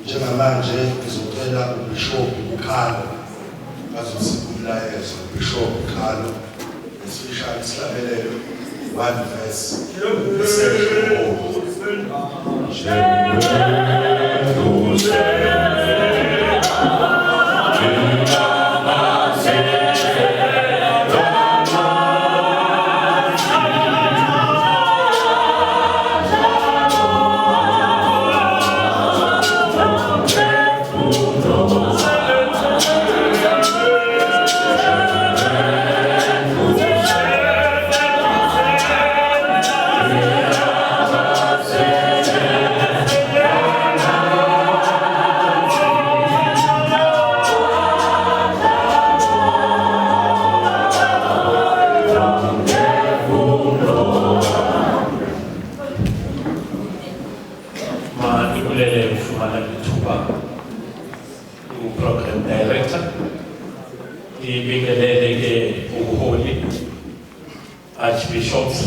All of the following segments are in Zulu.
njengamanje ngizocela uBishop Khalo azosikhulayezo uBishop Khalo esishaya isihlabelelo 1 verse Archbishops,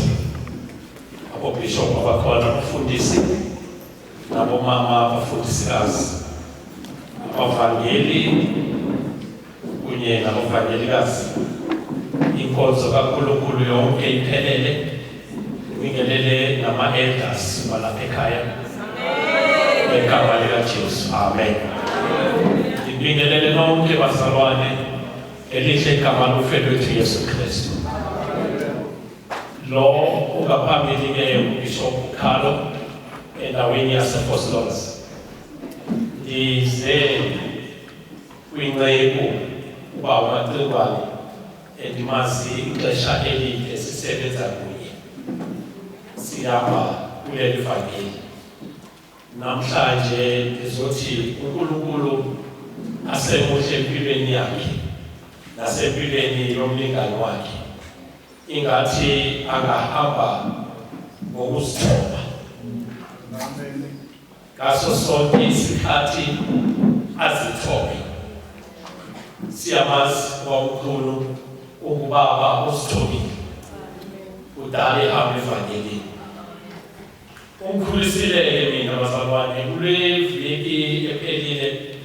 Bishop abakhona abafundisi nabomama abafundisikazi abavangeli kunye nabavangelikazi inkonzo kaNkulunkulu yonke iphelele ibingelele nama-elders balapha ekhaya ngegama likaJesu amen. Ibingelele nonke bazalwane elihle igama lomfelo wethu Yesu Kristu. Lo ungaphambili ke uBishop Khalo endaweni yaseFoslows ndize kwinqeku uba uMaXingwane endimazi ixesha elide sisebenza kunye sihamba kuleli vangeli. Namhlanje ndizothi uNkulunkulu asemuhle empilweni yakhe nasempilweni yomlingani wakhe ingathi angahamba ngokuzithoba ngaso sonke isikhathi azithobe. Siyamazi kwaMkhulu ungubaba uzithobile udala ehamba evangelini. Ungikhulisile-ke mina bazalwane kule veki ephelile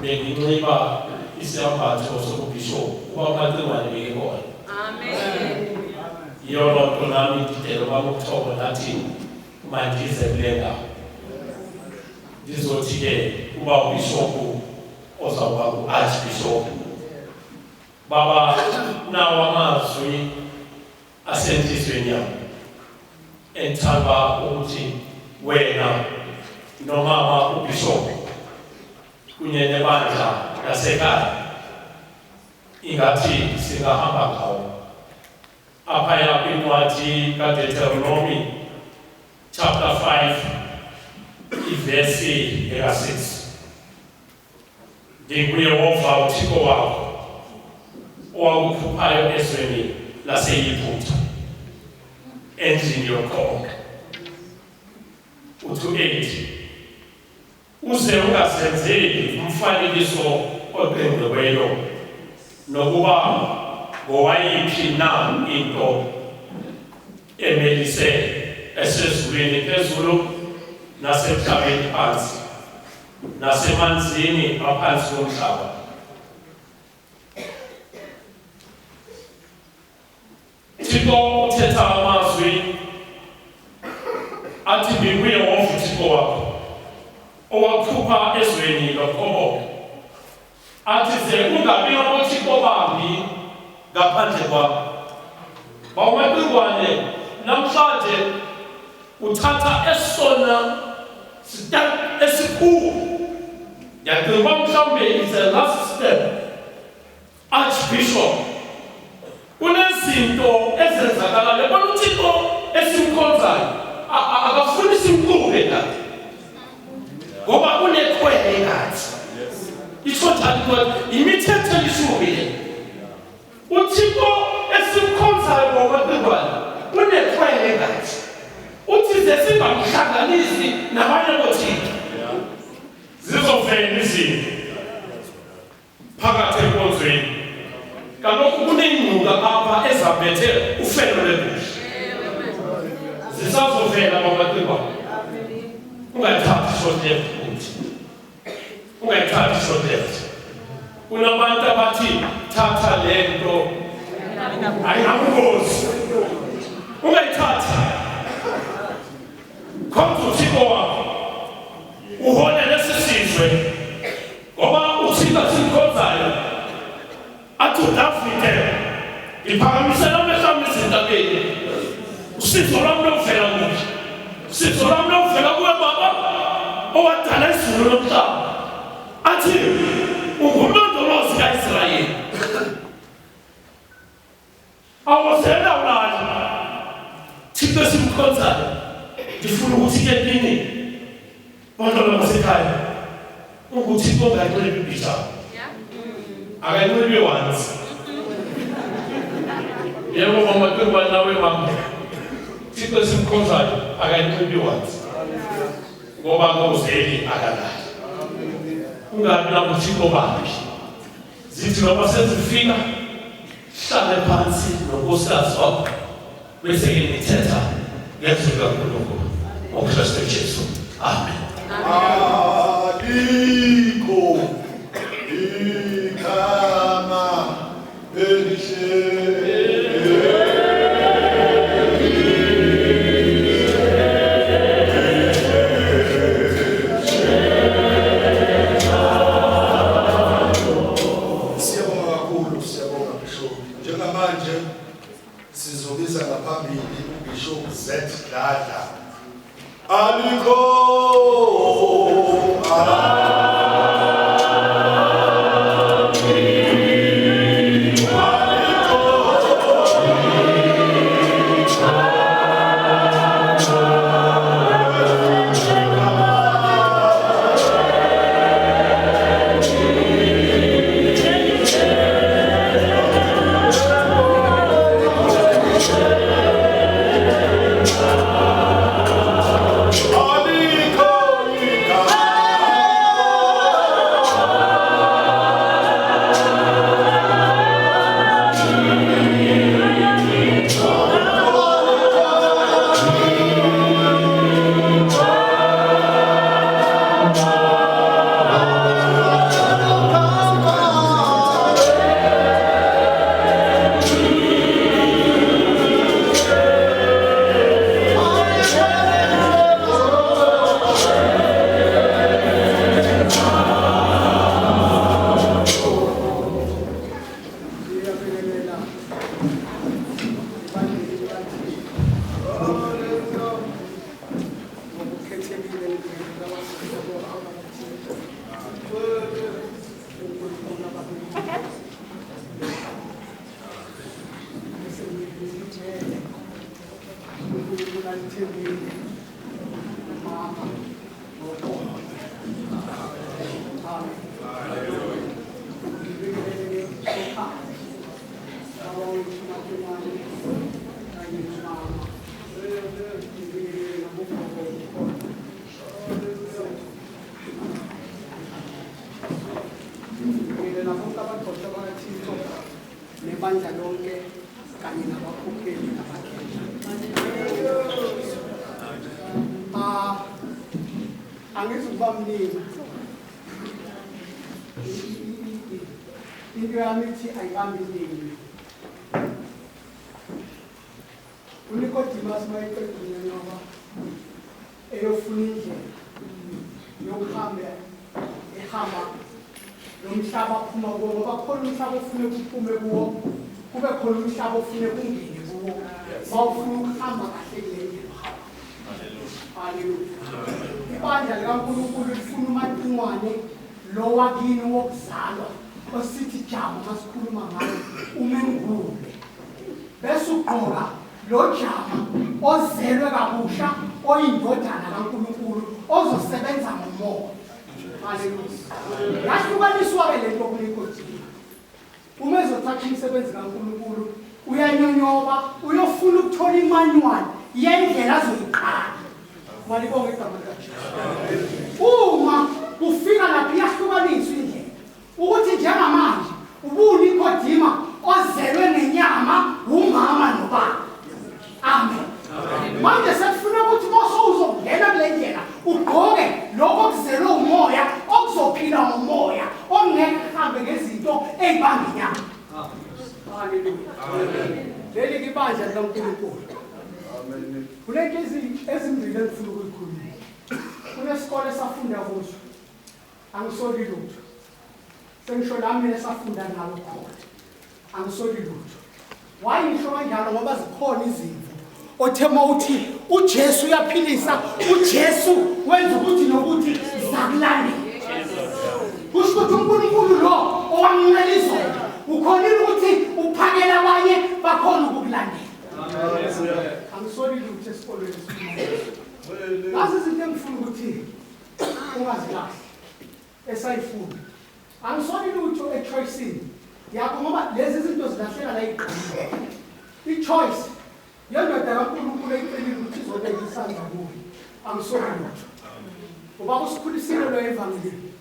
benginxiba isembatho sobuBishop uba uMaXingwane bekekhona. Amen. Yolonto nami ngidela kwami ukuthoba nathi mandize kule ndawo ndizothi-ke uba uBishop ozawuba u-Archbishop baba nawo amazwi asenhlizweni yami engithanda ukuthi wena nomama uBishop kunye nebandla lasekhaya ingathi singahamba ngawo aphaya kwincwadi kaDeuteronomy chapter 5 verse 6. NginguYehova uThixo wakho owakukhuphayo ezweni laseYibhithe endlini yokhokho. U-8 uze ungazenzeli umfanekiso oqingqiweyo nokuba ngowayiphi na into emelise esezulwini phezulu nasemhlabeni phansi nasemanzini aphansi komhlaba. Thixo uthetha amazwi athi nguYehova uThixo wakho owakukhupha ezweni lokhoboka athi ze ungabi nothixo bambi ngaphandle kwakho. BawoMaXingwane namhlanje uthatha esona step esikhulu. Ndiyacinga mhlawumbe is the last step. Archbishop kunezinto ezenzakalayo bona uThixo esimkhonzayo akafuni simqube kahle ngoba unekhwele ngathi itsho njalo ukuthi imithetho elishubile uThixo esimkhonzayo ngoMaXingwane unekhwele ngathi uthi ze singamhlanganisi nabanye bothixo zizovela izinto phakathi enkonzweni. Kaloku kunengcuka apha ezaphethe ufelo lwegusha zisazovela ngoMaXingwane ungathathi short left ukuthi isikhathi soletha. Kunabantu abathi thatha lento ayinabungozi. Ungayithatha. Khonza uThixo wakho. Uhole lesisizwe. Ngoba uThixo simkhonzayo. Athi uDavide iphakamisela amehlo ezintabeni. Usizo lwami lovela kuphi? Usizo lwami lovela kuwe baba owadala izulu lomhlaba. Athi ungumlondolozi kaIsrayeli. Awuzela ulala. Thixo simkhonzayo. Ngifuna ukuthi ke kini bantwana basekhaya ukuthi kongayiqeli ibisha. Akayiqeli once. Yebo mama kuba nawe mama. Thixo simkhonzayo akayiqeli once. Ngoba ngozeli akalala. Ungabi lapho Thixo babi. Zithi ngoba sezifika hlale phansi nonkosikazi wakho bese ke nithetha ngezwi kaNkulunkulu ngoKristu Jesu. Amen. Aliko ikama elihle. Sizobiza ngaphambili uBishop Z Dladla. Aliko uma ufika lapha iyahlukaniswa indlela ukuthi njengamanje ubuNikodima ozelwe nenyama umama nobaba. Amen. Manje sekufuna ukuthi mose uzongena kule ndlela ugqoke lokho okuzelwe umoya okuzophila ngomoya. kaNkulunkulu. Amen. Kulento ezimbili engifuna ukuyikhuluma. Kunesikole safunda kuso. Angisoli lutho. Sengisho nami lesafunda nalo khona. Angisoli lutho. Wayisho kanjalo ngoba zikhona izimvu. Othema uthi uJesu uyaphilisa, uJesu wenza ukuthi nokuthi zakulande. Kusho ukuthi uNkulunkulu lo owamncela izolo ukhonile ukuthi uphakela abanye bakhona ukukulandela. Angisoli lutho esikolweni esikhulu. Lasi izinto engifuna ukuthi ungazilahli esayifunda. Angisoli lutho echoiceini yakho ngoba lezi zinto zilahlela la iqhamuka. I-choice yendoda kaNkulunkulu eyicelile ukuthi izobeka isandla kuyo. Angisoli lutho. Ubaba usikhulisile lo evangelini.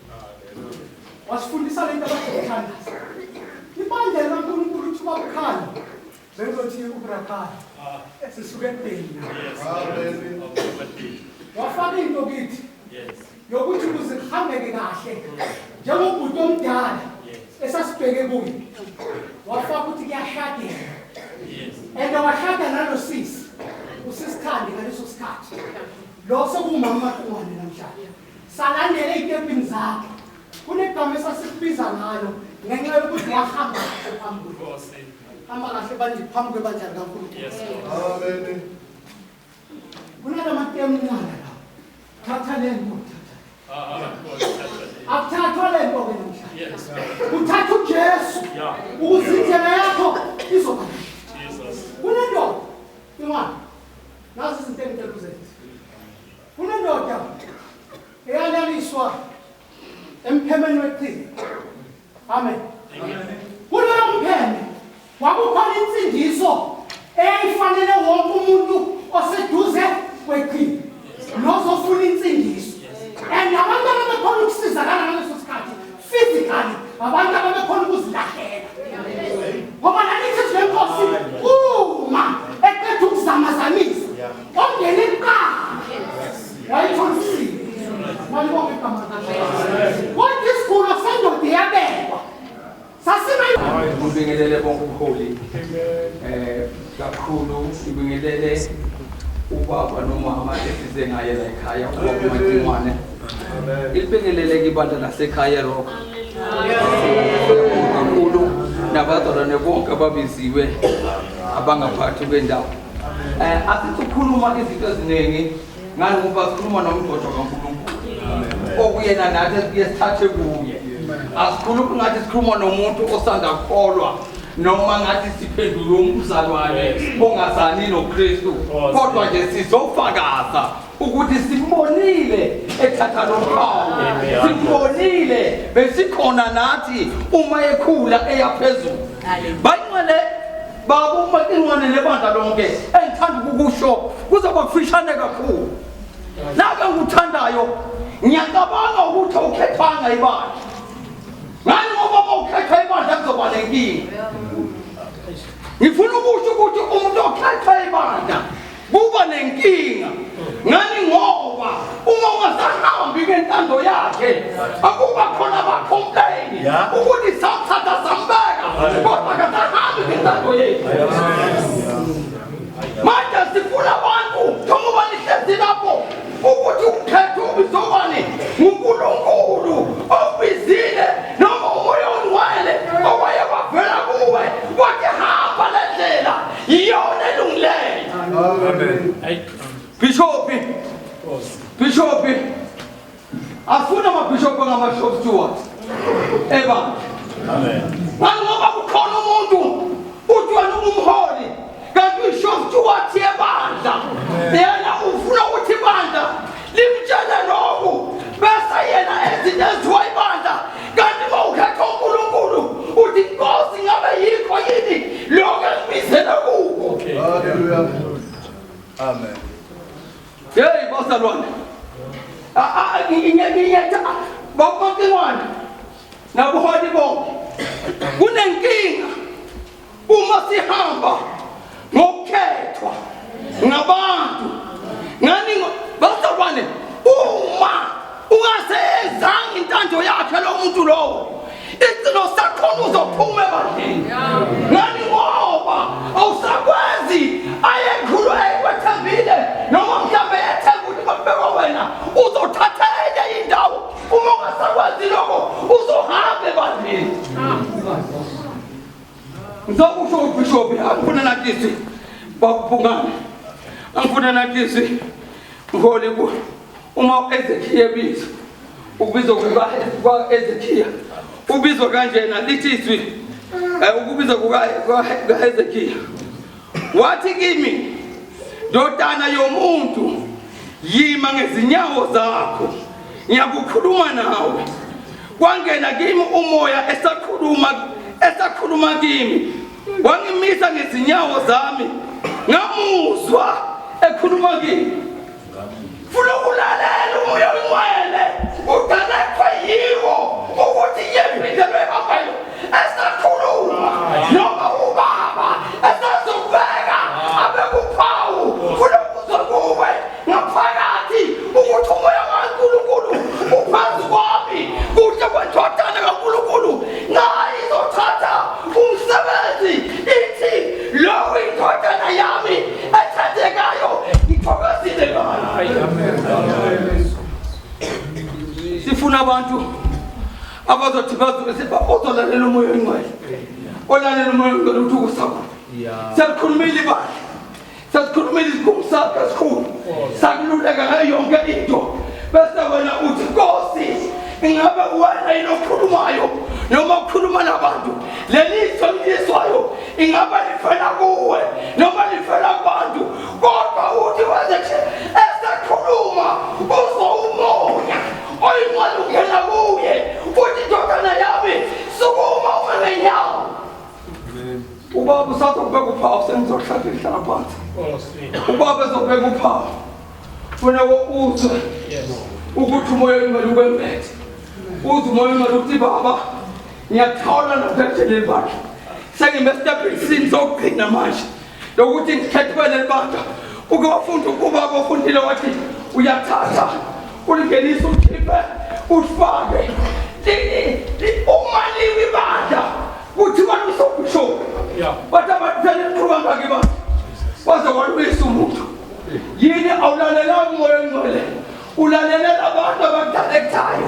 Wasifundisa lento abathanda. Ibandla likaNkulunkulu uthi babukhali. Bengizothi uBrakhali. Sisuke ebheni. Amen. Wafaka into kithi. Yes. Yokuthi ukuze kuhambeke kahle. Njengobhuti omdala esasibheke kuye. Wafaka ukuthi kuyashadela. Yes. And washada nalo sisi. Usisithandi ngaleso sikhathi. Lo sekumama kaNkulunkulu namhlanje. Salandele izitepini zakhe. Kunegama esasibiza ngalo ngenxa yokuthi wahamba phambili. Hamba kahle banje phambi kwebandla likaNkulunkulu. Amen. Kunalamatemu nyana la. Thatha lento thatha. Akuthathwa lento ke namhlanje. Yes. Uthatha uJesu. Ukuze indlela yakho izoba. Jesus. Kunendoda. Imali. Nazi izinto engicela uzenze. Kunendoda eyalaliswa emphemeni weqhiza. Amen. Kuloyo mpheme kwakukhona insindiso eyayifanele wonke umuntu oseduze kweqhiza. Nozofuna insindiso. And abantu ababekhona ukusizakala ngaleso sikhathi physically abantu ababekhona ukuzilahlela. Ngoba nanithi lenkosi uma eqeda ukuzamazamisa ongena eqala. Wayitholisile. Malibonke igama likaNkulunkulu. Kodwa isigula sendoda iyabekwa. Sasibe ngibingelele bonke ubuholi. Kakhulu ngibingelele ubaba nomama esize ngaye la ekhaya uMatimane. Ngibingelele ibandla lasekhaya Rock. Kakhulu nabazalwane bonke ababiziwe abangaphathi kwendawo. Asithi ukukhuluma izinto eziningi ngani ngoba sikhuluma nomgcojo kaNkulunkulu. Okuyena nathi sithathe kuye. Asikhulumi ngathi sikhuluma nomuntu osanda kukholwa noma ngathi siphendula umzalwane ongazani noKristu. Kodwa nje sizofakaza ukuthi simbonile ethatha lomhawu. Simbonile besikhona nathi uma ekhula eyaphezulu. Bayinqele baba uMatimane nebandla lonke engithanda ukukusho kuzoba kufishane kakhulu. Naka nguthandayo ngiyacabanga ukuthi awukhethanga ibandla. Ngani ngoba mawukhetha ibandla kuzoba nenkinga. Ngifuna ukusho ukuthi umuntu okhetha ibandla kuba nenkinga. Ngani ngoba uma ungasahambi ngentando yakhe akuba khona abacomplain ukuthi samthatha sambeka kodwa akasahambi ngentando yethu. Manje sifuna abantu njengoba nihlezi lapho ukuthi ukhetho ubizobani nguNkulunkulu obizile noma umoya ongcwele owayebavela kuwe wathi hamba lendlela iyona elungileyo. Amen. Bishop afuna amabishop ngama-Shop Steward eba. Amen. Ngoba kukhona umuntu uthi wena umholi kanti uyi-Shop Steward yebandla. Yena ufuna ukuthi ibandla limtshele lokhu bese yena ezinto eziwa ibandla kanti uma ukhetha uNkulunkulu uthi Nkosi ngabe yikho yini lokho engibizela kuko. Haleluya. Amen. Hey bazalwane. Ngiyetha bakonke nabuholi bonke. Kunenkinga uma sihamba ngokukhethwa ngabantu. Ngani bazalwane uma ungasezanga intando yakhe lo muntu lowo isicelo sakhona uzophuma ebandleni. Ngani ngoba awusakwazi Ngizokusho ubishop angifuna nathi babungane. Angifuna nathi ngihole ku uma Ezekiel bizo. Ubizwa kwa Ezekiel. Ubizwa kanjena lithi izwi ukubizwa kwa Ezekiel. Wathi kimi ndodana yomuntu yima ngezinyawo zakho ngiyakukhuluma nawe. Kwangena kimi umoya esakhuluma kimi wangimisa ngezinyawo zami ngamuzwa ekhuluma kimi. Funa ukulalela umoya wengcwele udalekwa yiwo ukuthi yempilwe abayo esakhuluma noma ubaba esazobeka abekuphawu funa ukuzokuwe ngaphakathi ukuthi umoya kaNkulunkulu uphansi kwami kuhle kwentwadana kaNkulunkulu nayo izothatha umsebenzi ithi lo indodana yami ethandekayo ngithokozile ngayo. Sifuna abantu abazothi bazolalela umoya wengcwele olalela umoya wengcwele ukuthi ukusakho siyakhulumile bahle siyakhulumile isikhumsaka sikhulu sakululeka ngayo yonke into bese wena uthi Nkosi ingabe wena inokhulumayo noma ukhuluma nabantu leli sonizwayo ingabe lifela kuwe noma lifela kubantu kodwa uthi wazethe esakhuluma uzomoya oyingcwele ungena kuye uthi ndodana yami sukuma umenyawo. Ubaba usazobeka uphawu sengizohlala ihlala phansi. Ubaba ezobeka uphawu funa uzwe ukuthi umoya wengcwele ukwembethe uthi umoya wengcwele ukuthi baba ngiyathawula nokuthelele bakhe sengimestephisini zokugcina manje lokuthi ngikhethele libandla uke wafunda ubaba ufundile wathi uyathatha ulingenisa ukhiphe ufake umaliwi ibandla kuthi wena usobusho bathi abathele iqhuba ngake bathi waze walwisa umuntu yini awulalelanga umoya wengcwele ulalela abantu abadalektayo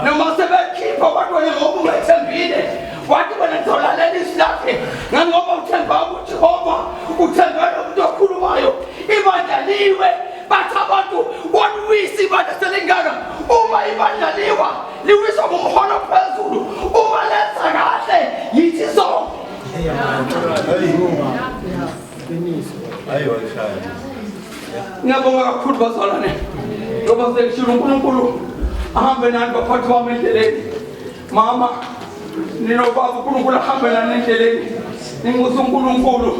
noma sebekhipha abantu wena ngoba ungethembile wathi wena ngizolalela isilaphe ngoba uthemba uJehova uthemba umuntu okhulumayo ibandla liwe bathi abantu walwisa ibandla selengaka uma ibandla liwiswa ngumholo phezulu uma lenza kahle yithi zonke. Ngiyabonga kakhulu bazalwane ngoba sekushilo uNkulunkulu ahambe nani baphathi bami endleleni. Mama ninobaba uNkulunkulu ahambe nani endleleni ninguze uNkulunkulu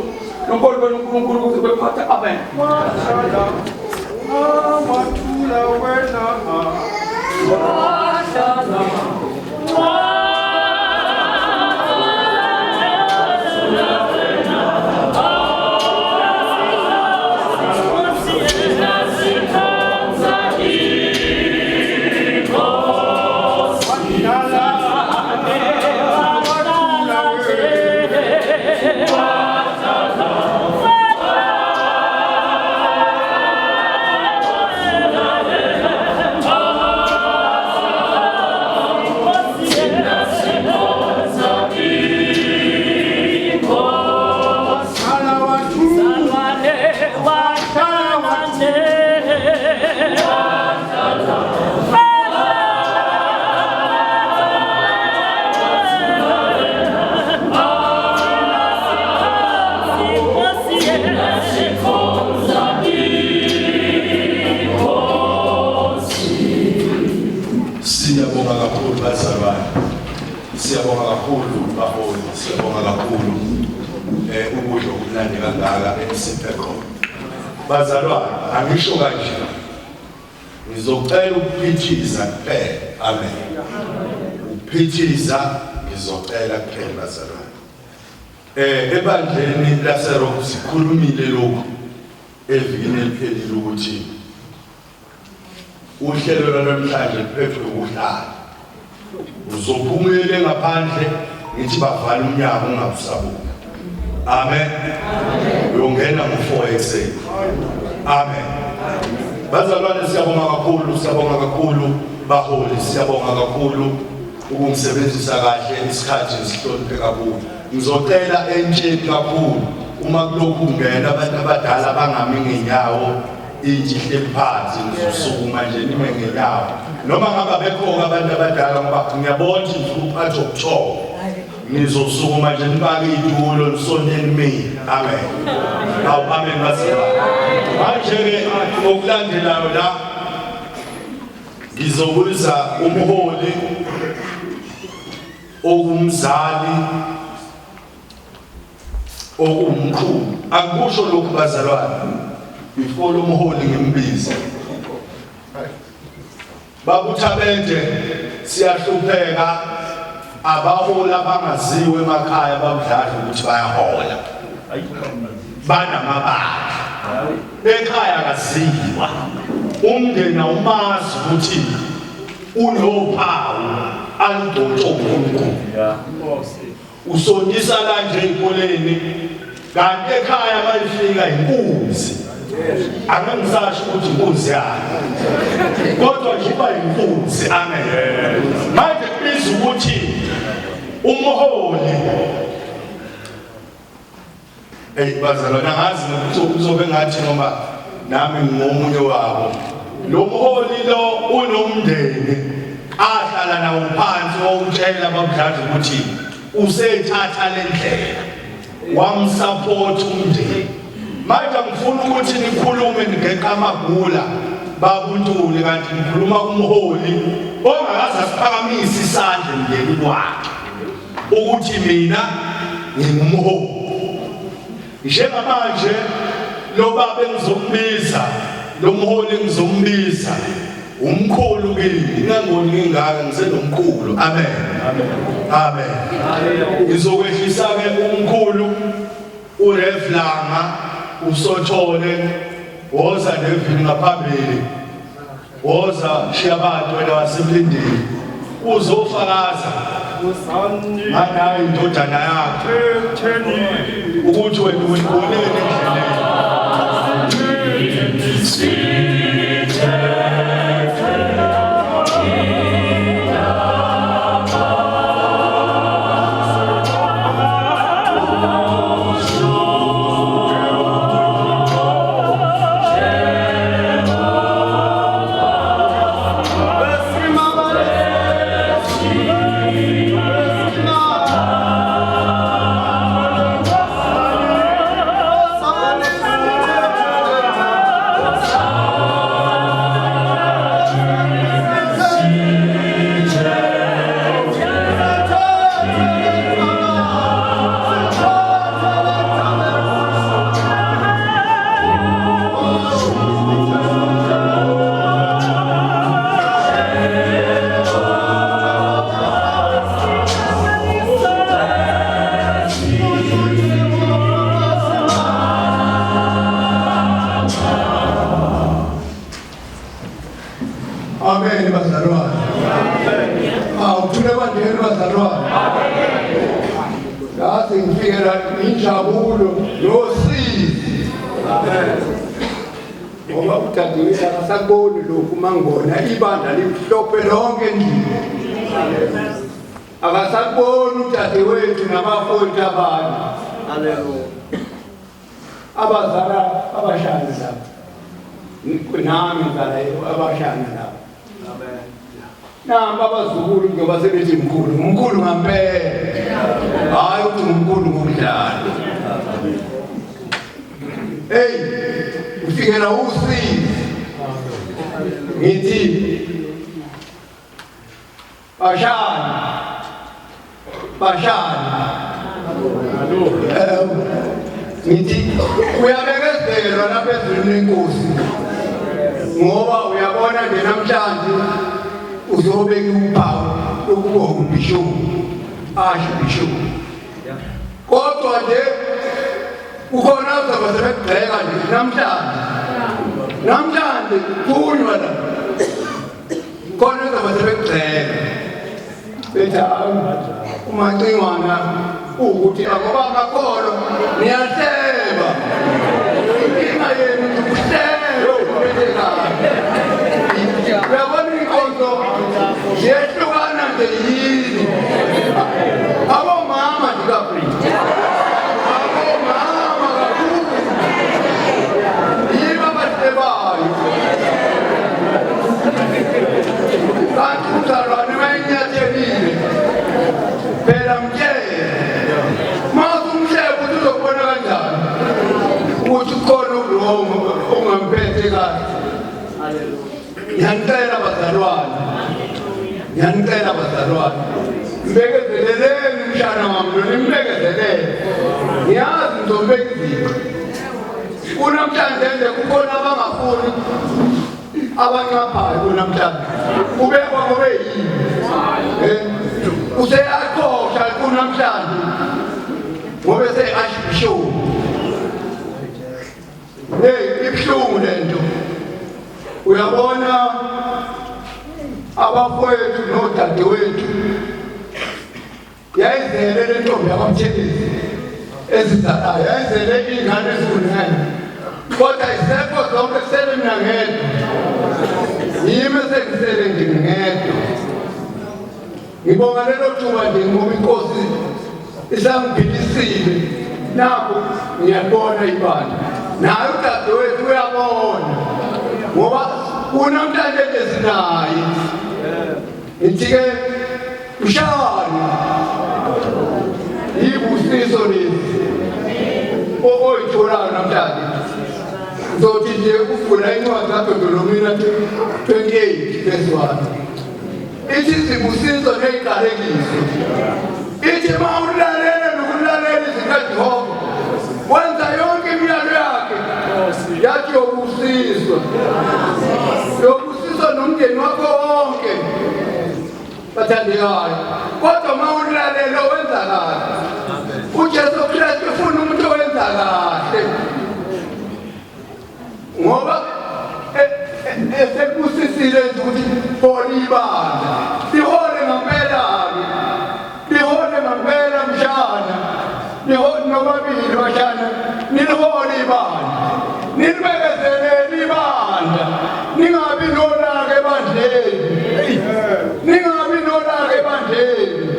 nonkolo beNkulunkulu ukuze bephathe amen. Amathula wena siyabonga kakhulu baholi siyabonga kakhulu ukudla okumnandi kangaka emsiphe khona bazalwane angisho kanje ngizocela ukuphithiza kuphela amen ukuphithiza ngizocela kuphela bazalwane ebandleni laseRoma sikhulumile lokhu evikini eliphelile ukuthi uhlelo lwanamhlanje liphethwe ukuhlala uzophumele ngaphandle ngithi bavala umnyango ungabusabuka amen uyongena ngo4 ekseni amen bazalwane siyabonga kakhulu baholi siyabonga kakhulu ukungisebenzisa kahle isikhathi nisihloniphe kakhulu ngizocela entsheni kakhulu uma kulokhu ungena abantu abadala bangami ngenyawo intsha ihleli phansi ngizosukuma nje nime ngenyawo noma ngaba bekho abantu abadala ngoba ngiyabona ukuthi uphathe ubuthongo ngizosukuma nje nibake itulo nisondeni mina amen amen basiba manje-ke ngokulandelayo la ngizobuza umholi okumzali okumkhulu akusho lokhu bazalwane before umholi ngimbize babuthabende siyahlupheka abahola abangaziwe emakhaya babudlala ukuthi bayahola banamabala ekhaya akaziwa umndeni awumazi ukuthi unophawu aludonsa uNkulunkulu usondisa kanje ezikoleni kanti ekhaya bayifika inkunzi angengisasho ukuthi inkunzi yakhe kodwa nje iba inkunzi amen manje kubiza ukuthi umholi bazalwane angazi ukuthi uzobe ngathi noma nami ngomunye wabo lo mholi lo unomndeni ahlala nawo phansi wokutshela babudlaza ukuthi usethatha le ndlela wamsupport umndeni manje ngifuna ukuthi nikhulume ngeqa amagula babuntuli kanti ngikhuluma kumholi ongakaze asiphakamise isandla emndenini wakhe ukuthi mina ngingumholi njengamanje lo baba engizombiza lo mholi engizombiza umkhulu kimi ngangoni ngingaka ngisenomkhulu amen amen ngizokwehlisa ke umkhulu uRevlanga usothole woza nevini ngaphambili woza shiyabantu wena wasemlindini uzofakaza nganayo indodana yakho ukuthi wena uyibonile endleleni Amen bazalwane. Uthule bandeni bazalwane. Ngathi ngifikela injabulo nosizi. Ngoba uDadewethu akasakuboni lokhu mangibona ibandla limhlophe lonke endlini. Akasakuboni uDadewethu nabafowethu abanye. Haleluya. Abazala abashana lapha. Nami ngala abashana lapha. Namba abazukulu njengoba sebethi mkhulu ngampela hayi uthi mkhulu ngomdlalo hey ufikela usizi ngithi bashana ngithi uyabekezelwa lapha ezweni lenkosi ngoba uyabona nje namhlanje uzobeka uphawu lokuba umbishop archbishop kodwa nje ukhona uzabasebegxeka nje namhlanje kunywa la khona uzabasebegxeka bethi umacingwana ukuthi ngoba amakholo niyahleba inkinga yenu ukuhleba uyabona inkonzo ziyehlukana nje yini abomama ndikaprinti bazalwane mbekezeleleni umshana wami nimbekezelele ngiyazi ngizobeka izipho kunamhlanje nje kukhona abangafuni abancaphayo kunamhlanje kubekwa kube yini useyakhohlwa kunamhlanje ngobe seyashibishovu ibuhlungu lento uyabona abafowethu nodadewethu yayizele le ntombi yakwamthelezi ezizalayo yayizele iy'ngane ezikunene kodwa isekho zonke kusele mina ngedwa yimi esengisele nje ngedwa ngibonga lelo thuba nje ngoba inkosi isangiphilisile nakho ngiyabona ibandla naye udadewethu uyabona ngoba kunamhlanje nje sinaye ngithi-ke mshana yibusiso lezi oyitholayo namhlanje ngizothi nje uvula incwadi kaDuteronomi 28 verse 1 ithi izibusiso ney'qalekiso ithi ma ulalela nokulalela zikaJehova wenza yonke imiyalo yakhe yathi yobusiswa nomndeni wakho wonke bathandekayo kodwa ma ulalela wenza kahle uJesu Kristu ufuna umuntu owenza kahle ngoba esekubusisile ukuthi hola ibandla lihole ngampela-ke lihole ngampela mshana nobabili bashana nilihole ibandla nilibekezelele ibandla ningabi nolaka ebandleni ningabi nolaka ebandleni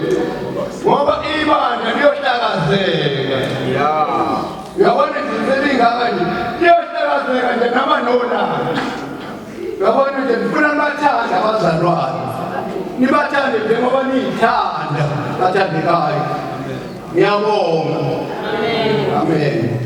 ngoba ibandla liyohlakazeka uyabona izinselingaka nje liyohlakazeka nje nama nolaka uyabona nje nifuna nibathanda abazalwane nibathande njengoba niyithanda bathandekayo ngiyabonga amen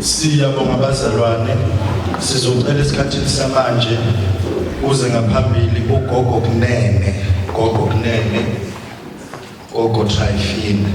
Siyabonga abazalwane sizocela esikhathini samanje uze ngaphambili ugogo Kunene gogo Trifina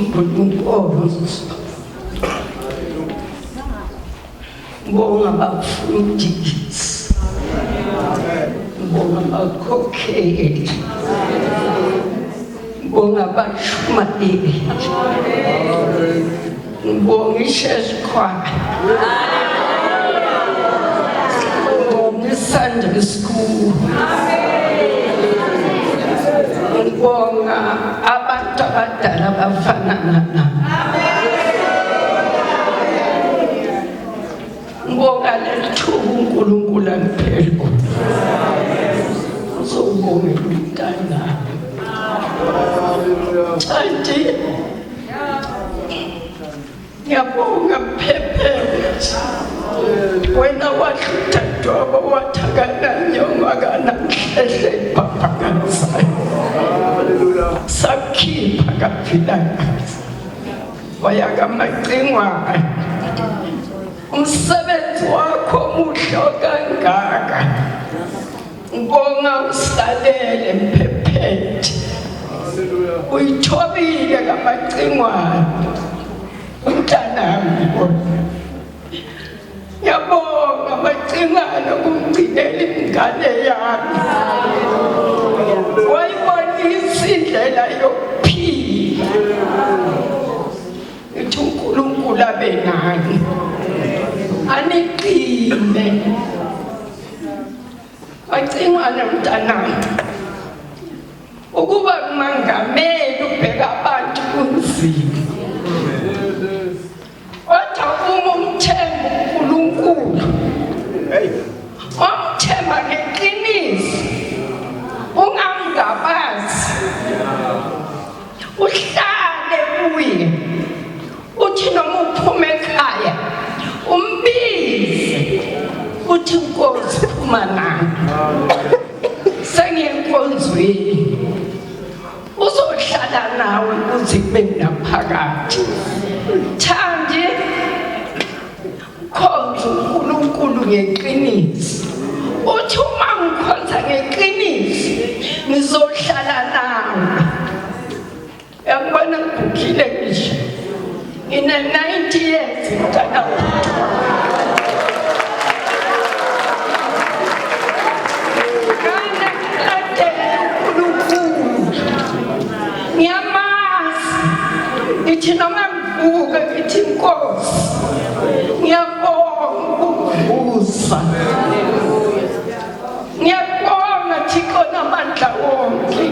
inkosi. Ngibonga abafundisi, ngibonga abakhokheli, ngibonga abashumayeli, ngibonga isheshikhwaya, ngibonga iSunday School, ngibonga abantu abadala abafana nami. Ngibonga lethuba uNkulunkulu angiphe lona. Uzobongela umntana. Kanti ngiyabonga Phephethu, wena wahlutha dwaba wathakana nyonga kanamhlehle iphaphakanzayo. Sakhipha kaphilakazi waya kaMacingwane. Umsebenzi wakho muhle kangaka. Ngibonga usadele Phephethu, uyithobile kaMacingwane umntanami. Ngiyabonga Macingwane ukumgcinela ingane yami, wayibonisa indlela yokuphila. Ithi uNkulunkulu abe nani, aniqine. Macingwane mntanami, ukuba kumangameli ubheka abantu kunzima, kodwa uma umthemba uNkulunkulu, umthemba ngeqiniso, ungamngabazi, uhlale kuye, uthi noma uphuma ekhaya umbize, uthi Nkosi phuma nami, sengiyenkonzweni. Uzohlala nawe kuze kube naphakade. Thandi khonza uNkulunkulu ngeqiniso, uthi uma ngikhonza ngeqiniso ngizohlala nawe. Uyabona ngigugile ngisho ngine 90 years mntana wami. Ithi noma ngivuka ithi Nkosi ngiyabonga ukuvusa, ngiyabonga Thixo namandla wonke.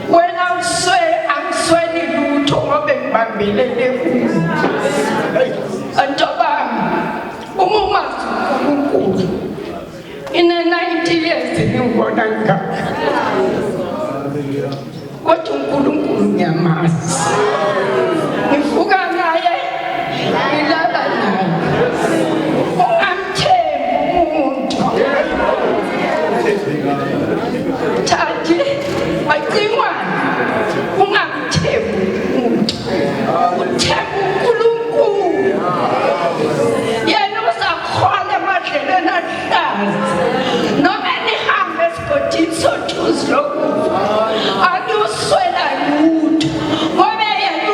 Wena angisweli lutho ngoba ngibambelele kuwe. Antobami uma umazi uNkulunkulu ine 90 years ngibona ngaka, kodwa uNkulunkulu ngiyamazi. Ngivuka naye, ngilala naye. Ungamthembi umuntu. Thandi Macingwane, ungamthembi umuntu, uthembe uNkulunkulu. Yena uzakuhola emadlelweni aluhlaza. Noma nihambe esigodini sojuzi lokufa, akuswela lutho ngoba yena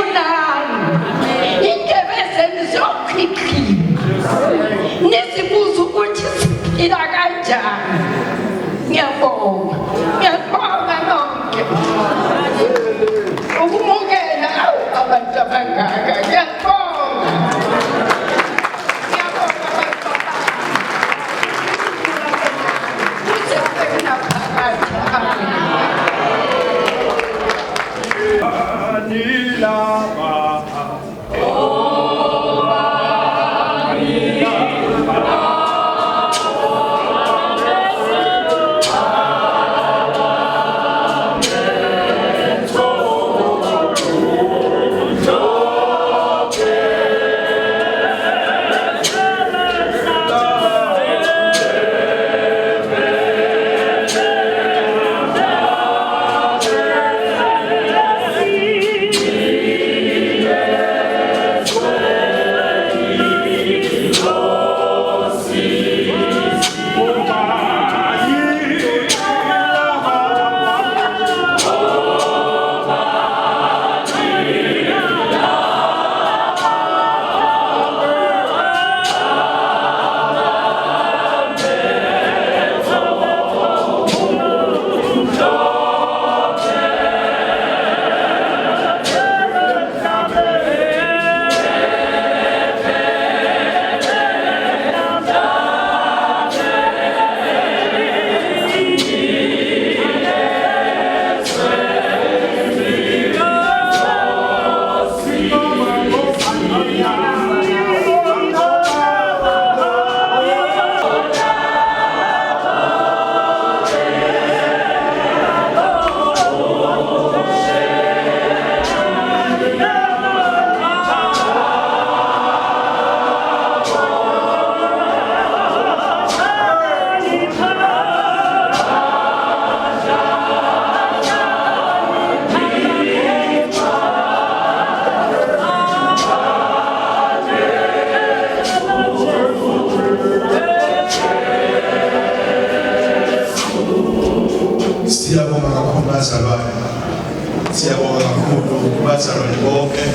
abazalwane bonke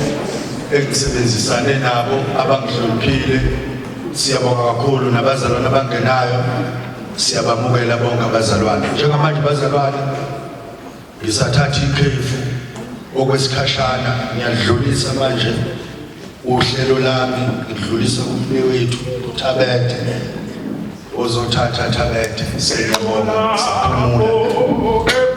engisebenzisane nabo abangihloniphile. Siyabonga kakhulu nabazalwane abangenayo. Siyabamukela bonke abazalwane. Njengamanje bazalwane ngisathatha ikhefu okwesikhashana, ngiyadlulisa manje uhlelo lami, ngidlulisa kumfowethu uThabethe ozothatha Thabethe. Siyabonga, siphumule. Okay.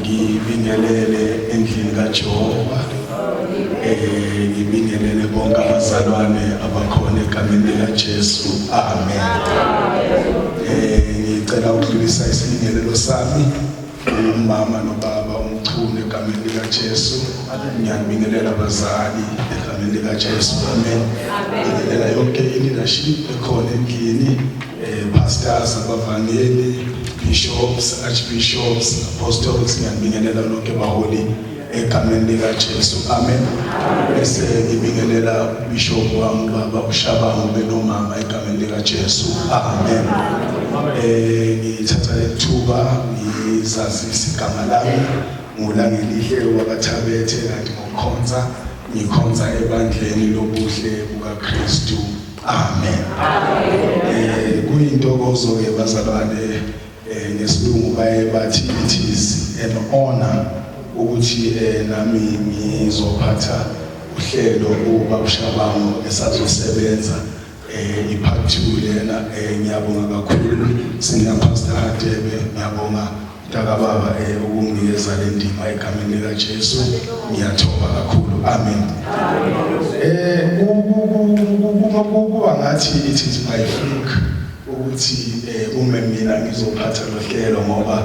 ngibingelele endlini kaJehova, ngibingelele bonke abazalwane abakhona egameni likaJesu, amen. Ngicela ukudlulisa isibingelelo sami umama nobaba umchunu egameni likaJesu. Ngiyabingelela abazali egameni likaJesu, amen. Ngibingelela yonke i-leadership ekhona endlini, pastors, abavangeli, bishops, archbishops, apostles. Ngiyabingelela lonke abaholi egameni likaJesu, amen. Bese ngibingelela bishop wami baba uShabangu benomama egameni likaJesu, amen. Ngithatha ithuba ngizazisa igama lami nguLangelihle wakaThabethe, kanti ngikhonza ebandleni lobuhle bukaKristu, amen. Kuyintokozo ke bazalwane, ngesilungu bathi it is an honor ukuthi nami ngizophatha uhlelo ubaba uShabangu esazosebenza ipart 2 lena. Ngiyabonga kakhulu singapastor Hadebe, ngiyabonga Takababa ukunginikeza le ndima egameni likaJesu. Ngiyathoba kakhulu, amen. Kuba ngathi it is my fluke ukuthi uma mina ngizophatha lo hlelo ngoba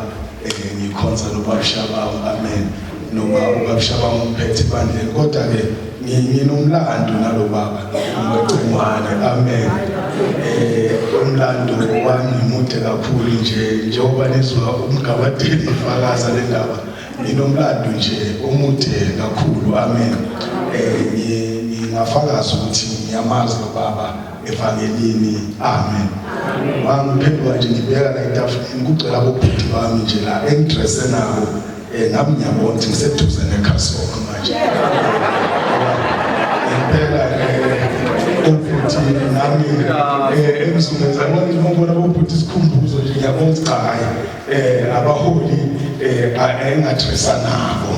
ngikhonza nobaba Shabangu, amen. Noma ubaba Shabangu umphethe bandleni, kodwa ke nginomlando nalo baba ngicengwane, amen. Umlando wami mude kakhulu njengoba nizwa umgabadeli ifakaza le ndaba, nginomlando nje omude kakhulu, amen. Ngingafakaza ukuthi ngiyamazi baba evangelini, amen. Wangiphendula nje ngibeka la etafuleni kucela bobhuti bami nje la engidresse nabo, ngami ngiyabona ukuthi ngiseduze nekhasoko manje. Ngempela ukuthi nami emsungeza ngibona bobhuti isikhumbuzo nje, ngiyabona ukuthi cha abaholi engadressa nabo.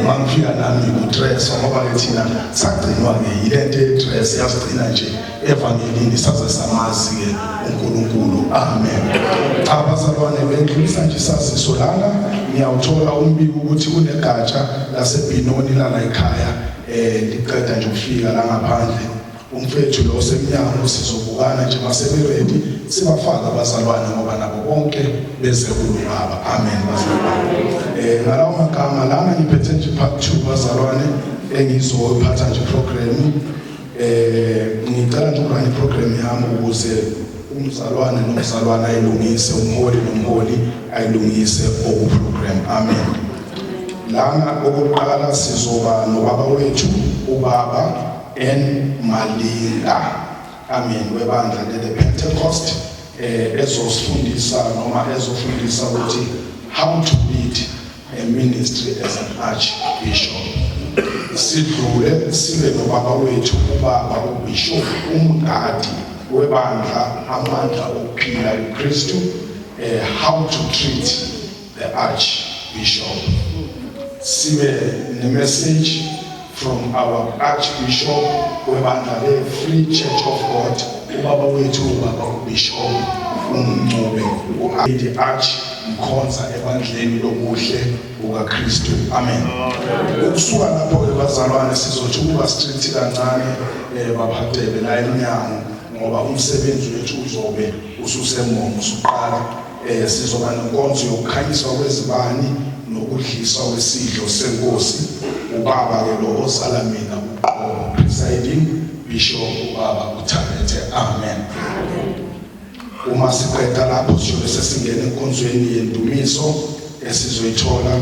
Mangifika nami udress ngoba ke thina sagcinwa ke yilento edress yasigcina nje evangelini saze samazi ke uNkulunkulu, amen. Abazalwane bendlulisa nje saziso lana, ngiyawuthola umbiko ukuthi kunegatsha laseBinoni lana ekhaya liqeda nje ukufika la ngaphandle. Umfethu lo semnyango sizobukana nje maseberedi sibafaka abazalwane ngoba nabo bonke beze kulungaba, amen bazalwane. Ngalawo magama lana ngiphethe nje part 2 bazalwane engizophatha nje program. Ngicela nje ukubani program yami ukuze umzalwane nomzalwane ayilungise, umholi nomholi ayilungise oku program, amen. Lana okokuqala sizoba nobaba wethu ubaba Malinga, amen, webandla le-Pentecost ezofundisa ukuthi how to lead a ministry as an archbishop. Sidlule sibe nobaba wethu ubaba uBishop umgadi webandla amandla okuphila uKristu, how to treat the archbishop. Sibe ne-message from our Archbishop webandla le-Free Church of God, ubaba wethu ubaba uBishop uMncube, the Arch mkhonza ebandleni lobuhle bukaKristu, amen. Ukusuka lapho ke bazalwane sizothi ukuba strict kancane baphathebe la eminyango ngoba umsebenzi wethu uzobe ususemongo usuqala. Sizoba nenkonzo yokukhanyiswa kwezibani nokudliswa kwesidlo senkosi. Ubaba ke lo osala mina presiding bishop ubaba uThabethe, amen. Uma siqeda lapho siyobe sesingena enkonzweni yendumiso esizoyithola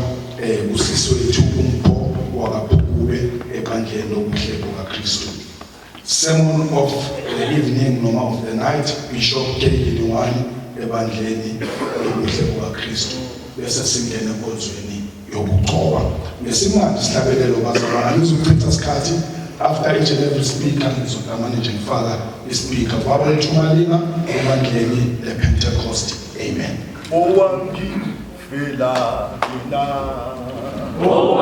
kusisi wethu uMpho wakaBhukube ebandleni lobuhle bukaKristu. Sermon of the evening noma of the night, Bishop David Wani ebandleni lobuhle bukaKristu, bese singena enkonzweni yobucoba. Ngesimanje sihlabelelo bazalwane ngizochitha isikhathi after each and every speaker ngizogama nje ngifaka ispeaker baba wethu Malinga ebandleni lePentecost, amen. Owangifela Oh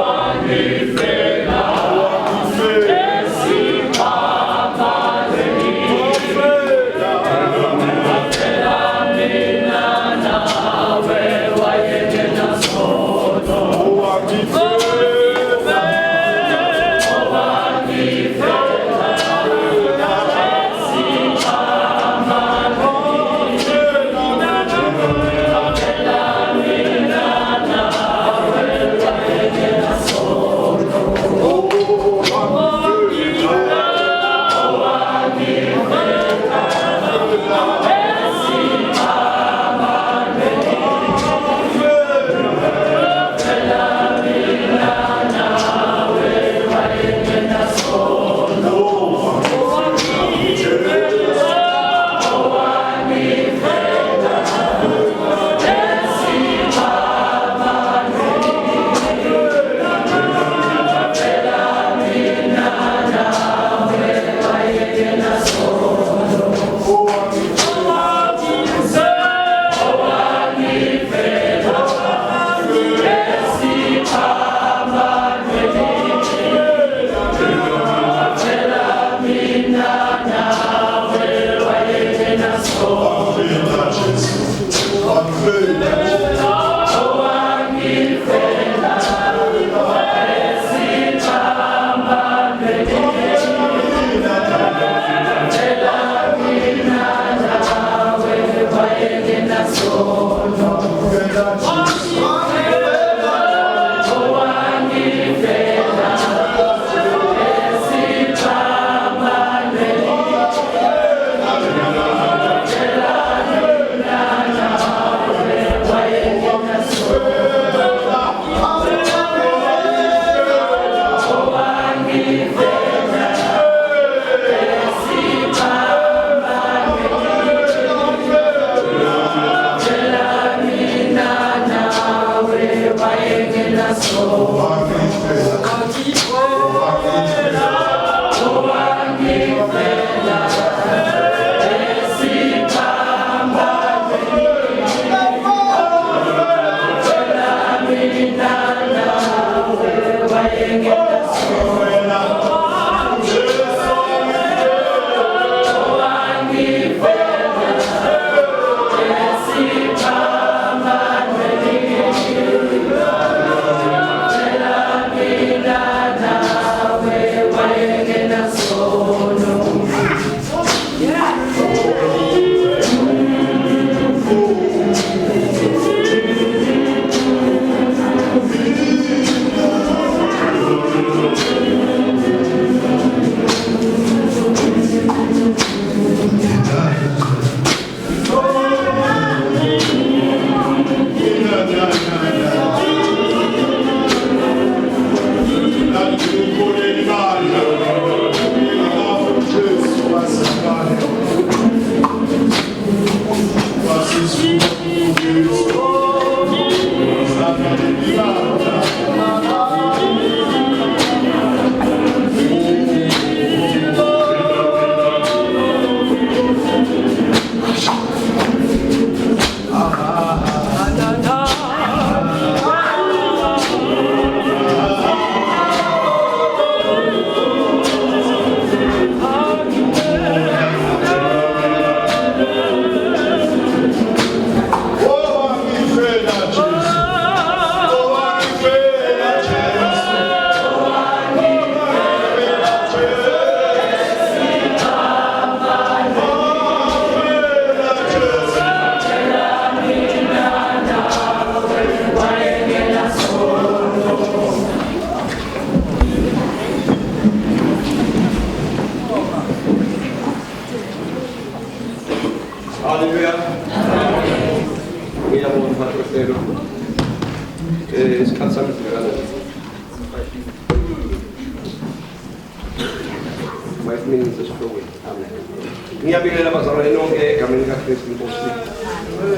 Ngiyabingelela abazalwane nonke egameni kaKristu Inkosi.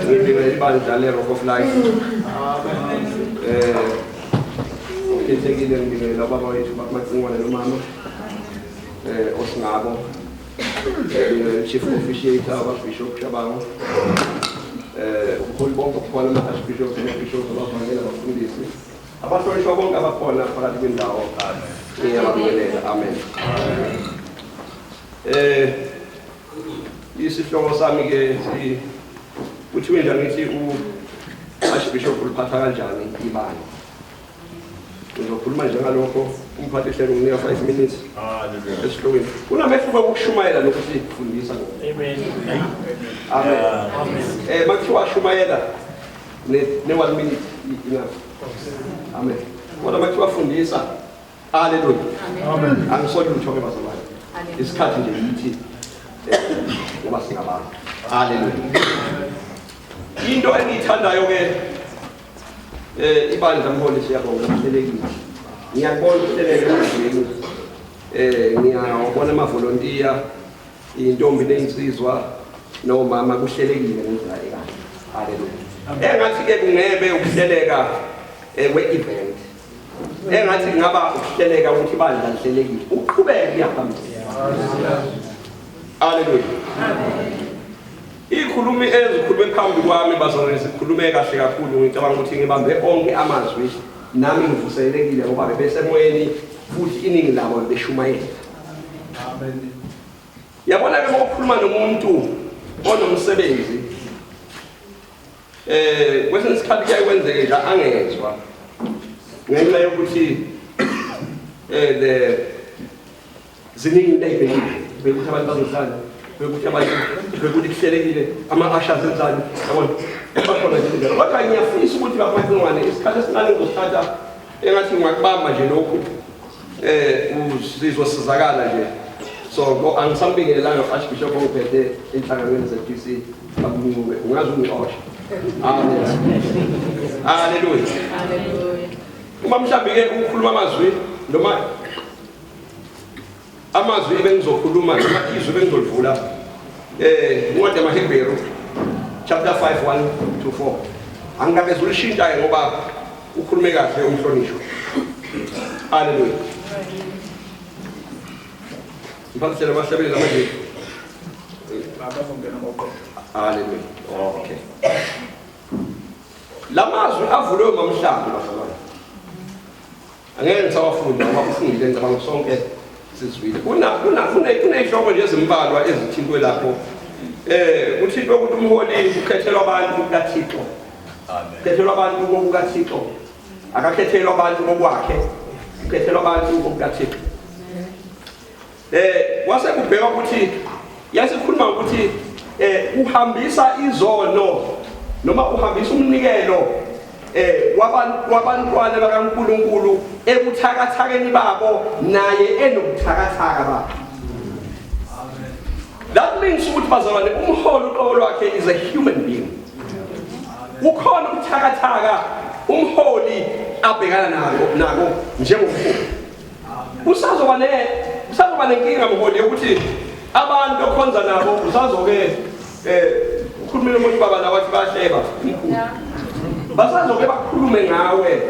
Ngibingelela ibandla le-Rock of Life. Ukhethekile ngibingelela ubaba wethu bakuMacingwane nomama. Osingabo. Ngibingelela Chief Officiator Bishop Shabango. Ubuholi bonke kukhona ama-Archbishops ne-Bishops abavangela abafundisi. Abahlonishwa bonke abakhona phakathi kwendawo. Ngiyabingelela. Amen. Isihloko sami ke kuthiwe nje ngithi u-Archbishop uliphatha kanjani ibandla. Ngizokhuluma nje ngalokho umphathi hlelo nginika 5 minutes. Esihlokweni. Kunamehluko wokushumayela nokuthi kufundisa. Amen. Amen. Makuthiwa shumayela ne-1 minute enough. Amen. Kodwa makuthiwa fundisa. Hallelujah. Amen. Angisole uthoke bazalwane. Isikhathi nje yithi ngoba singabantu. Hallelujah. Into engiyithandayo ke ibandla mholi siyabonga kuhlelekile. Ngiyabona ukuhleleka emazweni. Ngiyabona ama-volunteer, intombi neinsizwa nomama kuhlelekile ngendlela ekahle. Hallelujah. Engathi ke kungebe ukuhleleka kwe-event. Engathi ngaba ukuhleleka ukuthi ibandla lihlelekile. Uqhubeke kuyaphambili. Hallelujah. Ikhulumi ezikhulume phambi kwami bazalwane sikhulume kahle kakhulu ngicabanga ukuthi ngibambe onke amazwi nami ngivuselekile ngoba bebesemoyeni futhi iningi labo beshumayela. Amen. Yabona ke ukukhuluma nomuntu onomsebenzi kwesinye isikhathi kuyakwenzeka nje angezwa ngenxa yokuthi ziningi into ayibhekile bekuthi abantu bazohlala bekuthi abantu bekuthi kuhlelekile ama-ushers enzani yabona bakhona nje kodwa ngiyafisa ukuthi bakwenzingwane isikhathi esincane ngizosithatha engathi ngiyakubamba nje lokhu sizosizakala nje so angisambingelelanga u-Archbishop ongiphethe enhlanganweni ze-GC bakuncube ungazi ungixosha. Amen. Hallelujah. Uma mhlawumbe-ke ukukhuluma amazwi noma amazwi bengizokhuluma noma izwi bengizolivula incwadi yamaHebheru chapter 5:1-4 angikabe zulishintsha-ke ngoba ukhulume kahle umhlonishwa. Haleluya. Mphathele abasebenzi abanje. Haleluya. Okay. Lamazwi avulwe mamhlanje bazalwane. Angeke ngisawafunda ngoba ufundile ngicabanga sonke sizwile. Kunehloko nje ezimbalwa ezithintwe lapho. Uthixo ukuthi umholi ukhethelwa abantu kukaThixo. Amen. Ukhethelwa abantu kukaThixo. Akakhethelwa abantu ngokwakhe. Ukhethelwa abantu kukaThixo. Wase kubheka ukuthi yasikhuluma ukuthi uhambisa izono noma uhambisa umnikelo wabantwana bakaNkulunkulu ebuthakathakeni babo naye enobuthakathaka babo. That means ukuthi bazalwane umholi uqobo lwakhe is a human being. Ukhona ubuthakathaka umholi abhekana nako njengomholi. Usazoba nenkinga mholi ukuthi abantu okhonza nabo usazoke ukhulumile umuntu baba nawathi bahleba umkhulu. Basazoke bakhulume ngawe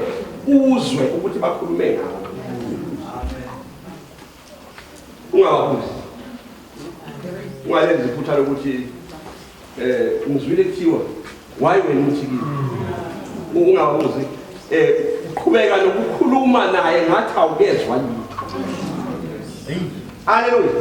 uzwe ukuthi bakhulume ngawe. Ungawabuzi. Ungalenza iphutha lokuthi ngizwile kuthiwa why wena uthikile. Ungawabuzi. Qhubeka nokukhuluma naye ngathi awukezwa yini. Hallelujah.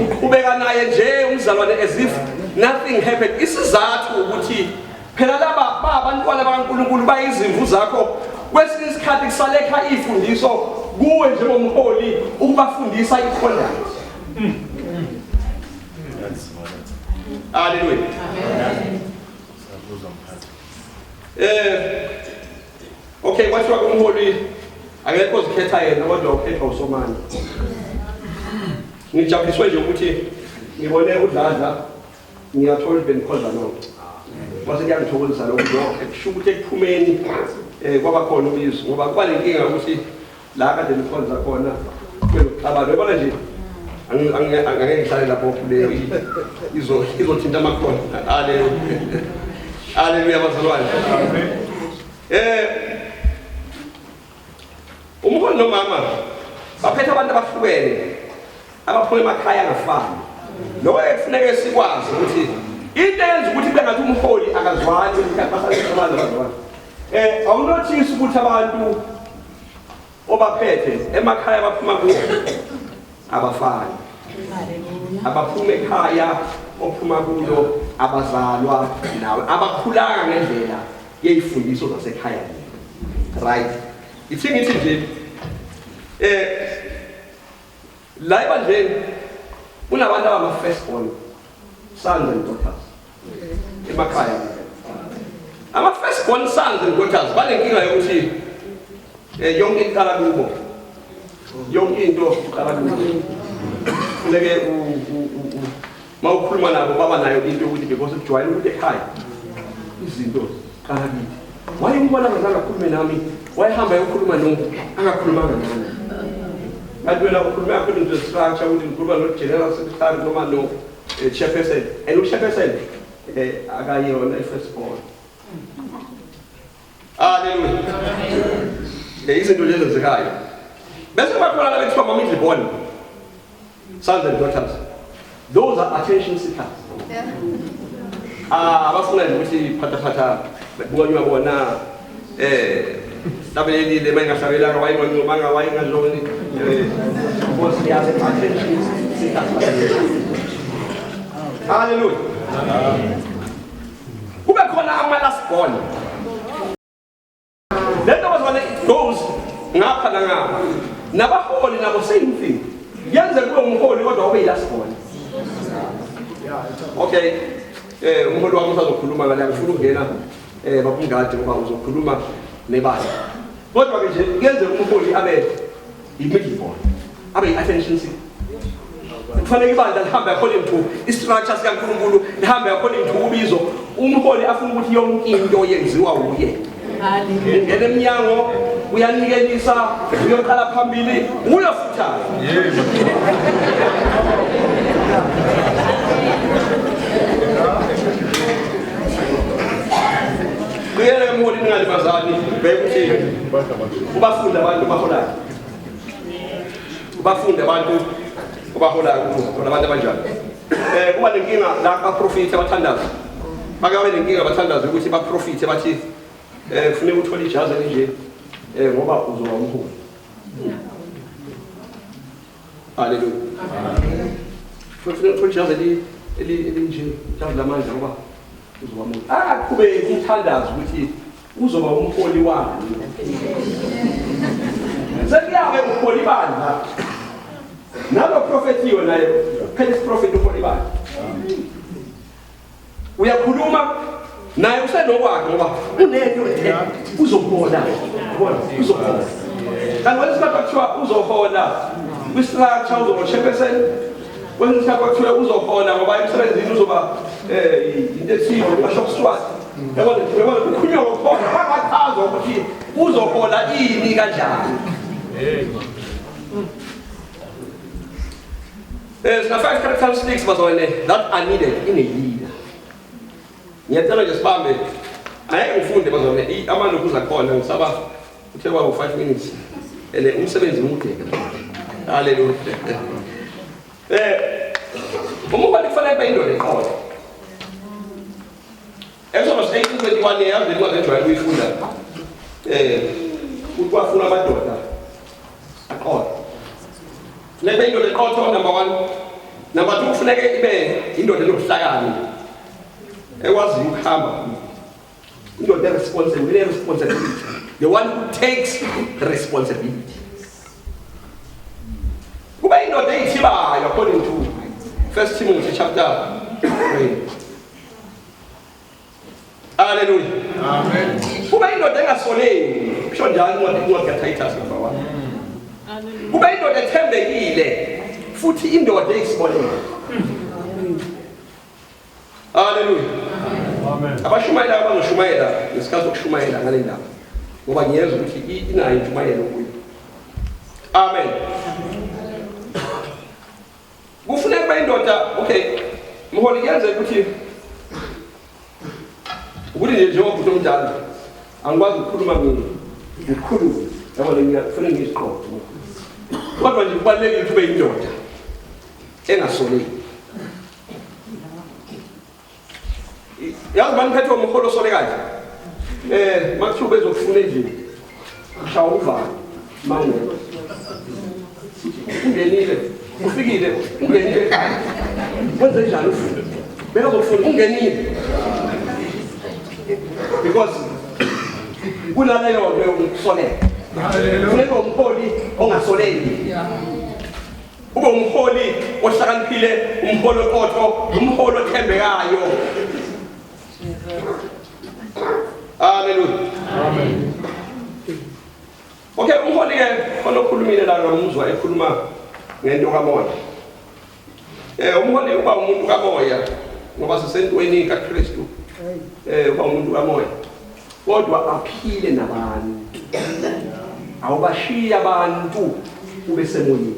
Uqhubeka naye nje umzalwane as if nothing happened. Isizathu ukuthi phela laba abantwana bakaNkulunkulu bayizimvu zakho. Kwesinye isikhathi kusalekha ifundiso kuwe njengomholi ukubafundisa iconduct. Hallelujah. Okay, kwathiwa kumholi akekho zikhetha yena kodwa ukhetha uSomani. Ngijabuliswe nje ukuthi ngibone uDladla ngiyathola benkhonza nonke. Mase kuyangithokozisa lokho nokho kusho ukuthi ekuphumeni kwaba khona ubizo ngoba kuba lenkinga ukuthi la kade nikhonza khona abantu yabona nje angeke ngihlale lapho kuleyo izothinta amakhono. Haleluya bazalwane. Umholi nomama baphethe abantu abahlukene abaphuma emakhaya angafani. Lokho ekufuneka sikwazi ukuthi into eyenza ukuthi kube ngathi umholi akazwani basalexabana bazalwane. Awunothisi ukuthi abantu obaphethe emakhaya baphuma kuwo abafani. Abaphuma ekhaya ophuma kulo abazalwa nawe abakhulanga ngendlela yezifundiso zasekhaya. Right. Ithi ngithi nje la ebandleni kunabantu abama first born sons and daughters emakhaya. Ama first born sons and daughters banenkinga yokuthi yonke into iqala kubo. Yonke into iqala kubo. Leke mawukhuluma nabo baba nayo into ukuthi because ujwayele ukuthi ekhaya izinto qala kithi. Wayengibona ngazange akhulume nami, wayehamba yokukhuluma angakhulumanga nami. Adwela ukukhuluma according to the structure ukuthi ngikhuluma no general secretary noma no chairperson. And uchairperson akayona first born. Hallelujah. Izinto lezi zikayo. Bese bakhona la bethiwa mama born. Sons and daughters. Those are attention seekers. Abafuna nje ukuthi phatha bonganywa bona labeleli le mangasabelanga wayingomanga wayingazoni because yaze attention seekers. Hallelujah. Kube khona ama last born. Lento bazwana it goes ngapha ngapha. Nabaholi nabo same thing. Yenze kube umholi kodwa ube last born. Okay. Umholi wami usazokhuluma ngale ngifuna ukungena babungade ngoba uzokhuluma nebala. Kodwa ke nje yenze umholi abe i-middle born. Abe i-attention seeker. Kufanele ibandla lihambe according to i-structure sikaNkulunkulu, lihambe according to ubizo. Umholi afuna ukuthi yonke into yenziwa uye. Ngene eminyango uyanikelisa uyoqala phambili uyofutha. Ngiyele emholi ningani bazali bekuthi ubafunda abantu baholayo. Ubafunda abantu baholayo abantu abanjani. Kuba nenkinga la abaprofiti abathandaza. Bakabe nenkinga abathandaza ukuthi baprofite bathi kufanele uthola ijazi elinje ngoba uzoba umholi. Haleluya. Kufanele uthola ijazi elinje ijazi lamandla ngoba uzoba umholi. Akube umthandazo ukuthi uzoba umholi wani. Sekuyabe umholi bandla. Nalo profetiyo naye phela isprofeti umholi bandla. Uyakhuluma naye usenokwakhe ngoba unento uzohola uzohola kanti wena isikhathi kuthiwa uzohola kwistructure uzoba chairperson wena isikhathi kuthiwa uzohola ngoba emsebenzini uzoba into ethile bashop swat yabona kukhulunywa ngokuhola bangachazwa ukuthi uzohola ini kanjani Now 5 characteristics that are needed in a leader. Ngiyacela nje sibambe ayeke ngifunde bazona amanje kuza khona ngisaba uthe kwabo 5 minutes umsebenzi umude haleluya uma kufanele bayindoda ekhona Exodus 18:21 yazi ngikwenza ukuyifunda ukwafuna amadoda aqola lebe indoda eqotho number 1 number 2 kufanele ibe indoda enobuhlakani ekwazi ukuhamba indoda responsibility the one who takes responsibility kuba indoda eyithibayo according to 1 Timothy chapter 3 Hallelujah amen kuba indoda engasoleki kusho njalo incwadi kaTitus number 1 kuba indoda ethembekile futhi indoda eyisiboleka Hallelujah amen abashumayela abazoshumayela ngesikhathi sokushumayela ngale ndaba ngoba ngiyezwa ukuthi inayo intshumayelo kuyo amen kufuneka kuba indoda okay mholi kuyenza ukuthi nje njengoba umuntu omdala angikwazi ukukhuluma ngikhulume yabona ngiyafuna ngiziqoqe kodwa nje kubalulekile ukuthi ube indoda engasoleki yazi bani phethe umholo osolekayo makuthiwa bezokufuna endlini ushawa uvalo mangeke ungenile ufikile ungenile ekhaya wenze njani ufuna bekazofuna ungenile because kunaleyo nto yokusoleka funeka umholi ongasoleki ube umholi ohlakaniphile umholi oqotho umholi othembekayo Hallelujah amen okay umholi ke onokhulumile la ngomuzwa ekhuluma ngento kamoya umholi uba umuntu kamoya ngoba sisentweni kaKristu uba umuntu kamoya kodwa aphile nabantu awubashiya abantu ube semoyeni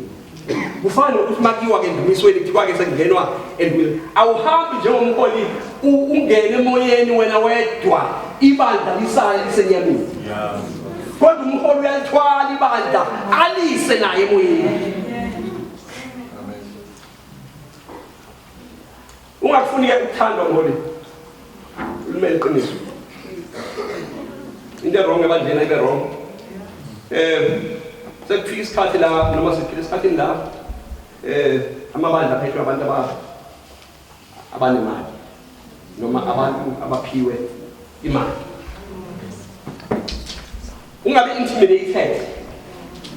kufana ukuthi makiwa ke ndumisweni kuthiwa ke sekungenwa endwini awuhambi njengomholi ungene emoyeni wena wedwa ibandla lisale lisenyameni kodwa umholi uyalithwala ibandla alise naye emoyeni ungafuni ukuthandwa ngole ulumele iqiniso into wrong ebandleni ibe wrong sekufika isikhathi la noma siphila isikhathini la amabandla aphethwe abantu abanemali noma abantu abaphiwe imali ungabe intimidated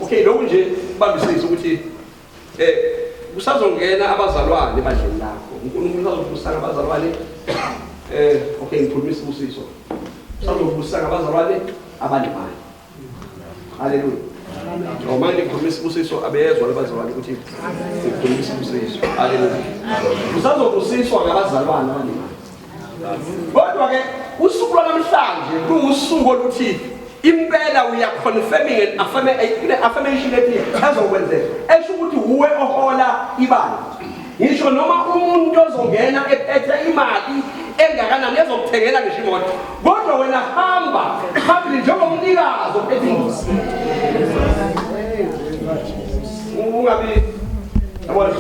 okay lokho nje babisisa ukuthi kusazongena abazalwane ebandleni lakho uNkulunkulu uzokubusa abazalwane okay ngikhuluma isibusiso uzokubusa abazalwane abanemali haleluya manje ngikhuluma isibusiso abezwa abazalwane ukuthi ngikhuluma isibusiso haleluya usazobusiswa ngabazalwane abanemali kodwa ke usuku lwanamhlanje kuusuku oluthi impela we are confirming an affirmation ethi ezokwenzeka esho ukuthi uwe ohola ibandla ngisho noma umuntu ozongena ephethe imali engakanani ezokuthengela ngisho imoto kodwa wena hamba phambili njengomnikazi ophethe ingozi ungabi yabona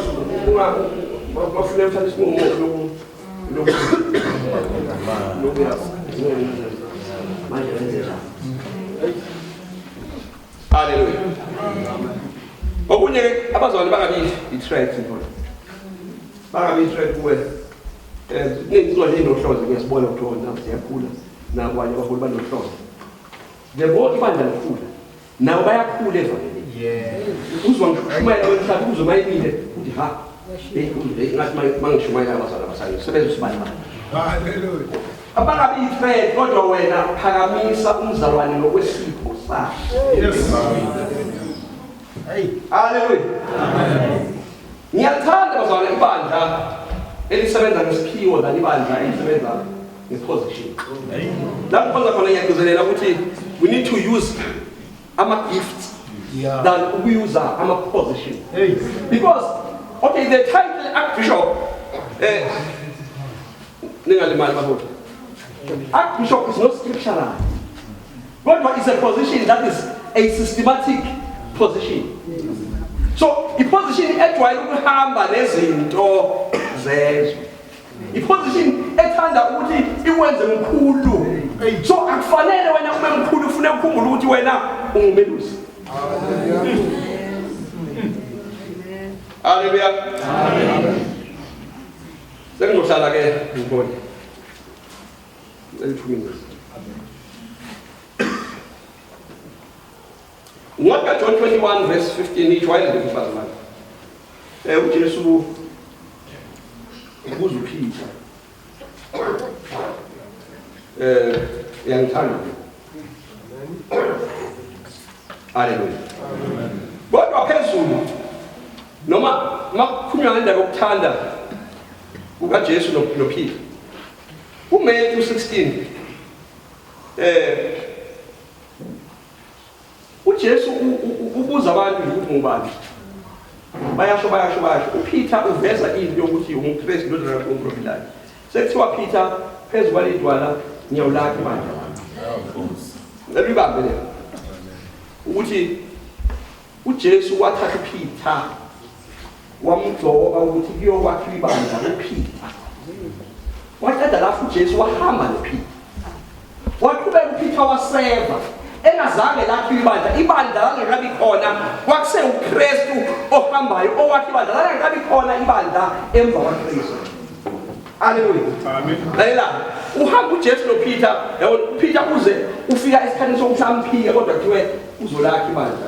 bafuna ukuthatha isinqumo manje wenzenjani haleluya okunye abazali bangabi i-threat into bangabi i-threat kuwe ngizohle inohlozo ngiyasibona ukuthi nawe siyakhula nabanye abaholi banohlozo njengoko ibandla likhula nawo bayakhula ezwaneni uzwa ngishumayela wemhlaba uzwe mayibile uthi ha ngathi mangishumayela abazali abasanye sebenza usibani haleluya abangabi i-threat kodwa wena phakamisa umzalwane ngokwesipho sakhe haleluya ngiyathanda bazalwane ibandla elisebenza ngesiphiwo lani ibandla elisebenza ngeposition la kukhona khona ngiyagcizelela ukuthi we need to use ama-gifts than ukuyuza ama-position because okay the title archbishop ningalimali babona archbishop is not scriptural kodwa is a position that is a systematic position so i-position ejwayele ukuhamba nezinto zezwe i-position ethanda ukuthi iwenze mkhulu so akufanele wena ube mkhulu ufune ukukhumbula ukuthi wena ungumelusi haleluya sengizohlala ke ngibone elithumini Ngoba John 21 verse 15 ijwayele ukubazana uJesu ubuza uPeter yangithanda haleluya kodwa phezulu noma makukhulunywa ngendaba yokuthanda kukaJesu noPeter uMatthew 16 uJesu ubuza abantu ukuthi ngubani bayasho uPeter uveza into yokuthi umKristu ndodana kaNkulunkulu sekuthiwa Peter phezulu kwalidwala ngiyawulakha manje nalibambe le ukuthi uJesu wathatha uPeter wamgcoba ukuthi kuyokwakhiwa ibandla loPeter waqeda lapho uJesu wahamba noPeter waqhubeka uPeter waseva engazange lakhiwa ibandla langekabi khona kwakuse uKristu ohambayo owakha ibandla langekabi khona ibandla emva kwaKristu haleluya amen layela uhamba uJesu noPeter yabona uPeter uze ufika esikhathini sokuhlamphika kodwa kuthiwe uzolakha ibandla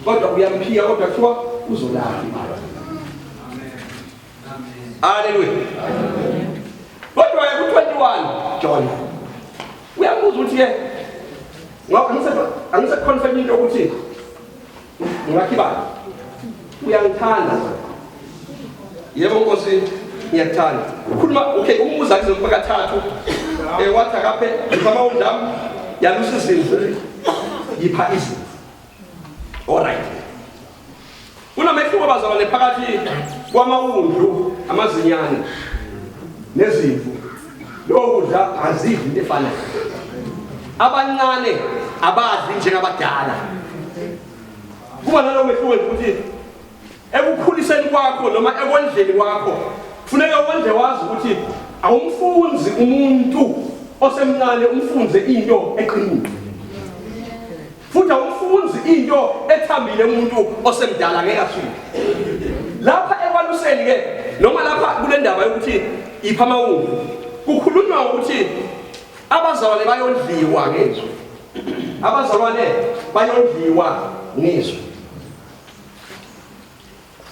kodwa uyamphika kodwa kuthiwa uzolakha ibandla haleluya kodwa ku-21 John uyabuza ukuthi ke angise confirm into ukuthi ngakhi bani uyangithanda yebo Nkosi ngiyakuthanda ukhuluma okay umuza kuze kathathu wathi akaphe ngifama undam yalusa izinto yipha izinto alright kunamehluko bazalwane phakathi kwamawundlu amazinyane nezimvu lokudla azidli into efanayo abancane abadli njengabadala kuba nalo mehluko ukuthi ekukhuliseni kwakho noma ekwendleni kwakho kufuneka wonke wazi ukuthi awumfunzi umuntu osemncane umfunze into eqinile futhi awumfunzi into ethambile umuntu osemdala ngeke asuke lapha ekwaluseni ke noma lapha kule ndaba yokuthi ipha amawundlu kukhulunywa ukuthi abazalwane bayondliwa ngezwe abazalwane bayondliwa ngezwe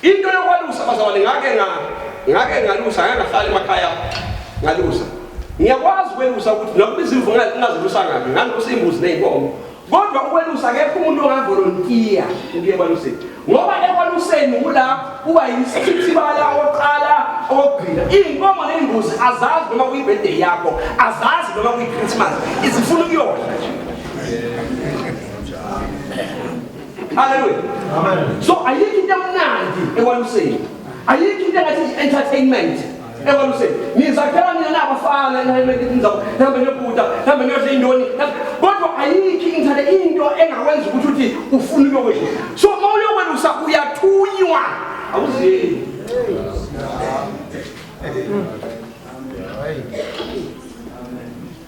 into yokwalusa abazalwane ngake ngalusa ngahlala emakhaya ngalusa ngiyakwazi ukwelusa ukuthi nokuba izimvu ngazilusa ngapi ngalusa imbuzi neyinkomo kodwa ukwelusa akekho umuntu ongavolontiya ukuye ekwaluseni ngoba ekwaluseni ula kuba yisithibala oqala okugcina iy'nkomo ney'mbuzi azazi noma kuyi-birthday yakho azazi noma kuyi-Christmas izifuna ukuyodla haleluya so ayikho into emnandi ekwaluseni ayikho into engathi i-entertainment evaluseni nizakhala nina nabafana nihambe niyobhuda nihambe niyodla indoni kodwa ayikho into engakwenza ukuthi ufune ukuyokwelusa so uma uyokwelusa uyathunywa awuziyeli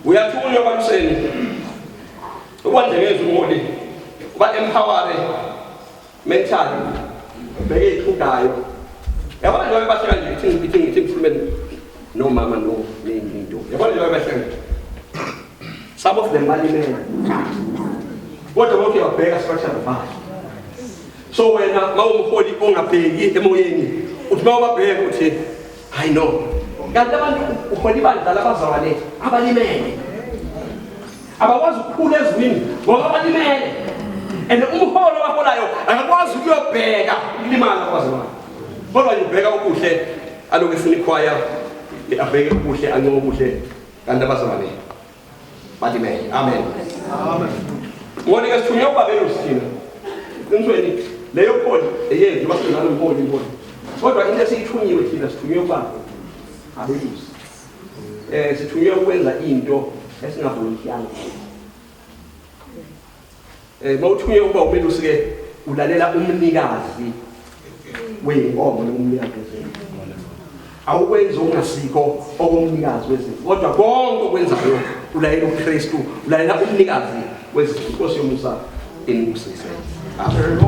uyathunywa evaluseni ukwandengeza umoli uba empowere mentally bheke ithukayo yabona njengoba bahleka nje ithi ngikhulumeni nomama nento yabona njengoba bahleka some of them balimele kodwa bonke babheka structure bafana so wena mawumholi ongabheki emoyeni uthi mawubabheka uthi I know kanti abantu uholi bandala abazalwane abalimele abakwazi ukukhula ezwini ngoba balimele and umholo waholayo akakwazi ukuyobheka ukulimala kwazalwane kodwa ubheka okuhle aloku efuna ikhwaya abheke okuhle anqobe okuhle kanti abazalwane balimele amen ngone ke sithunywa ubabelo sithina qinisweni leyo kholi eyenza basinalo umholi kodwa into esiyithunyiwe thina sithunywe ubaba abelusi sithunywe ukwenza into esingavolunteeranga mawuthunywe ukuba umelusi ke ulalela umnikazi weyinkomo nomnikazi wezinto awukwenza ungasikho okomnikazi wezinto kodwa konke okwenzayo ulalela uKristu ulalela umnikazi wezinto Inkosi yomusa inibusise amen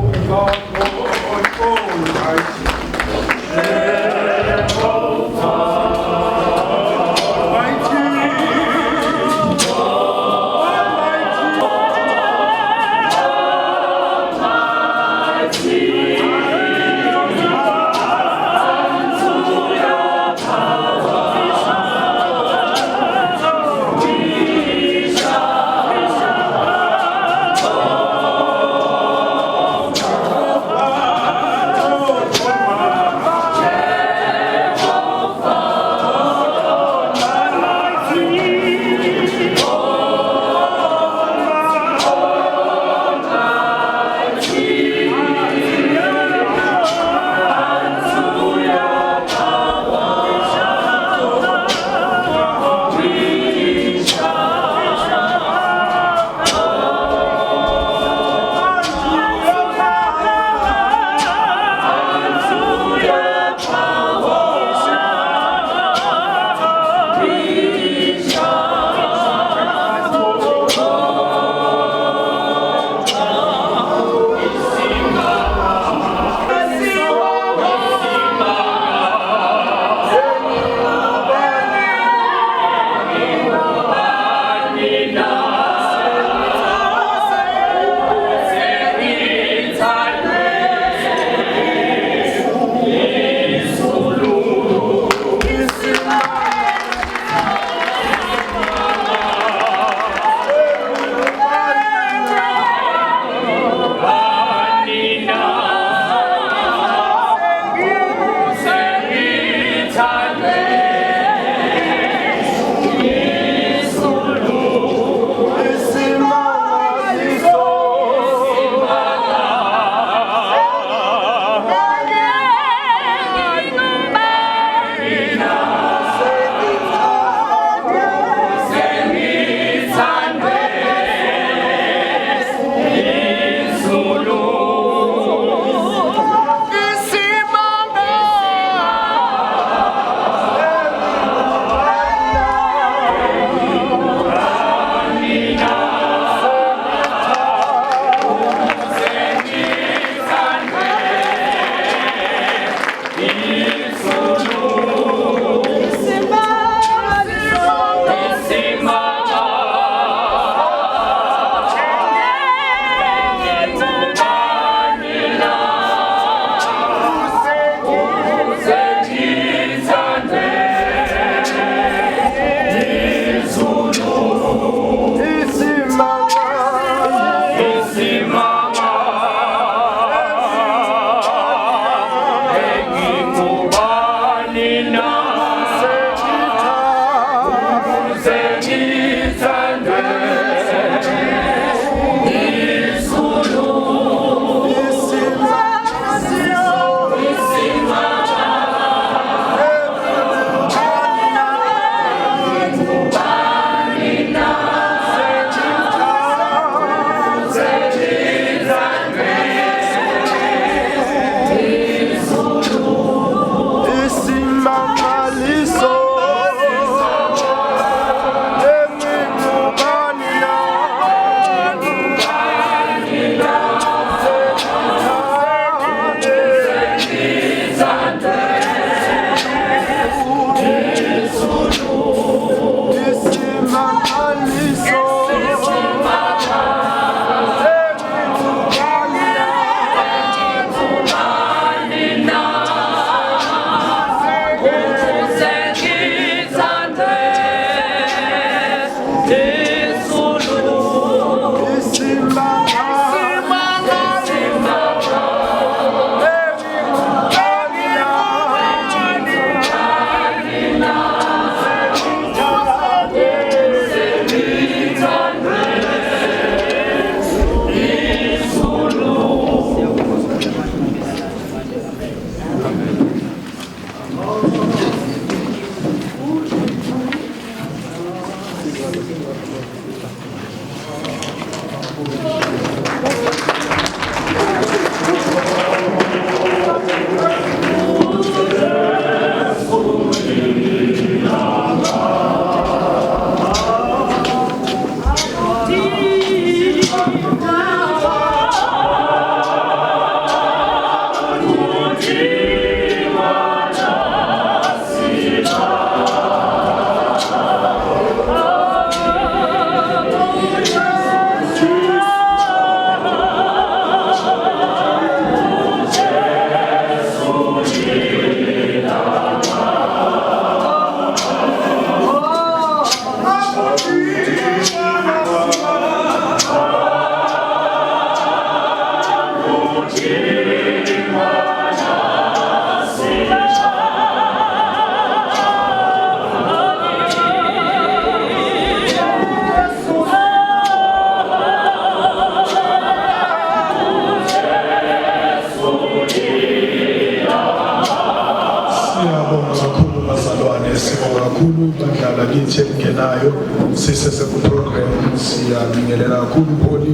kakhulu badlala kithi engenayo siseseku-program siyabingelela kakhulu uMholi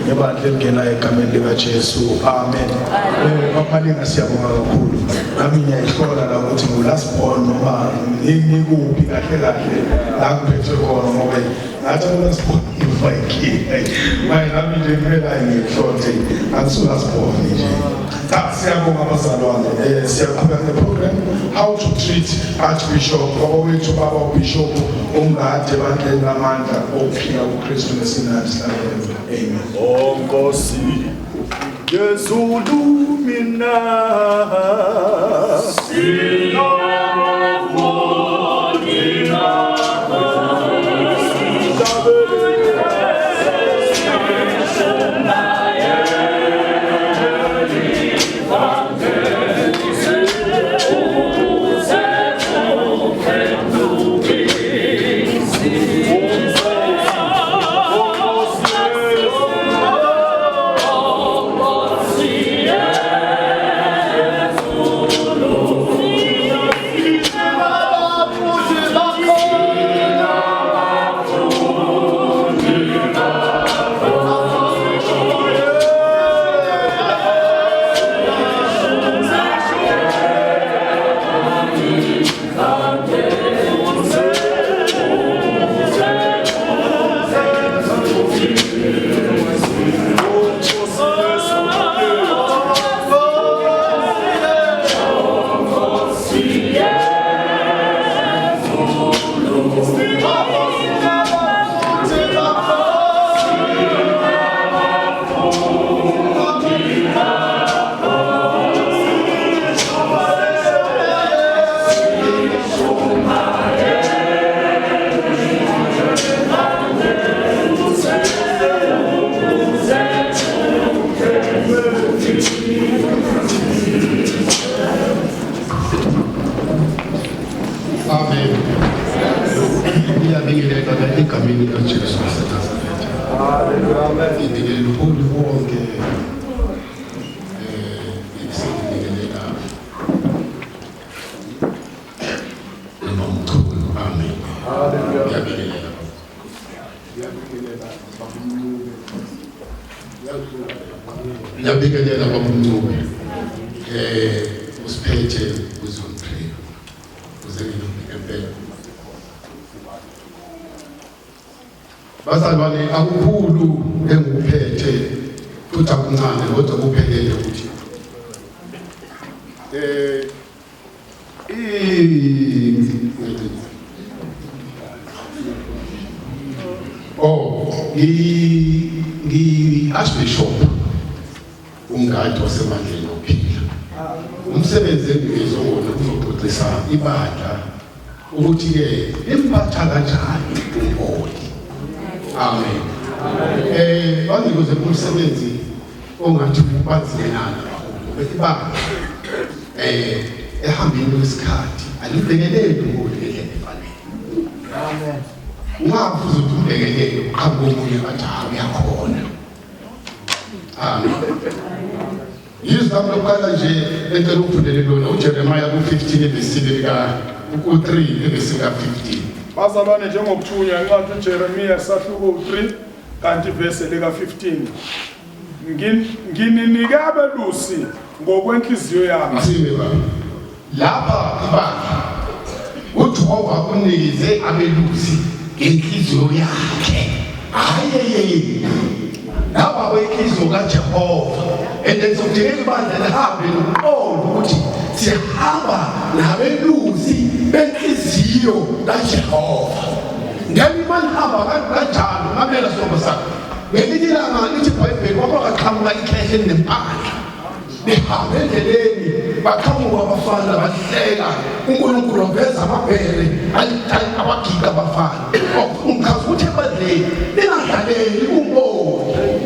nebandla elingenayo egameni likaJesu amen. Bapalinga siyabonga kakhulu nami ngiyayihlola la ukuthi ngu-last born noma ngikuphi kahle kahle la kuphethwe khona ngoba ngathi u-last born ngifayikile manje nami nje kumele ngiyihlonze angisuka-last born nje. Siyabonga abazalwane siyaqhubeka ne-program how to treat Archbishop baba wethu baba uBishop ongade bandleni lamandla okuphila uKristu nesinathi sihlangene amen. Onkosi Yezulu mina Ngiyabingelela babumncube usiphethe uzongiphila uze ngempela bazalwane akukhulu enguphethe futhi akuncane kodwa kuphelele futhi Archbishop ungadi wasemandleni ophila umsebenzi engizowona uzoxoxisa ibandla ukuthi-ke limphatha kanjani uMholi amen. Bangikuze umsebenzi ongathi ubanzinyana ibandla ehambeni kwesikhathi alibhekeleli uMholi efanele amen. Ungafuza ukuthi ubhekelele uqhamuke omunye bathi uyakhona amen. Yizwi lami lokuqala nje engicela ukufundele lona uJeremiya ku-15 evesini ku-3 evesini ka-15. Bazalwane njengokuthunywa incwadi uJeremiya sahluko 3 kanti verse lika-15 ngininike abelusi ngokwenhliziyo yami. Asime baba lapha ibandla uJehova unikize abelusi ngenhliziyo yakhe ayeyeye laba kwenhliziyo kaJehova endenzodinga ibandla lihambe nokuqonda ukuthi sihamba nabelusi benhliziyo kaJehova. Ngani manihamba kanjalo mamela sobo sakho ngelinye ilanga lithi iBhayibheli kwabaqhamuka ikhehle nempandla behambe endleleni baqhamuka abafana bahleka uNkulunkulu waveza amabhele abagiga abafana ngichaza ukuthi ebandleni lingadlaleli uMholi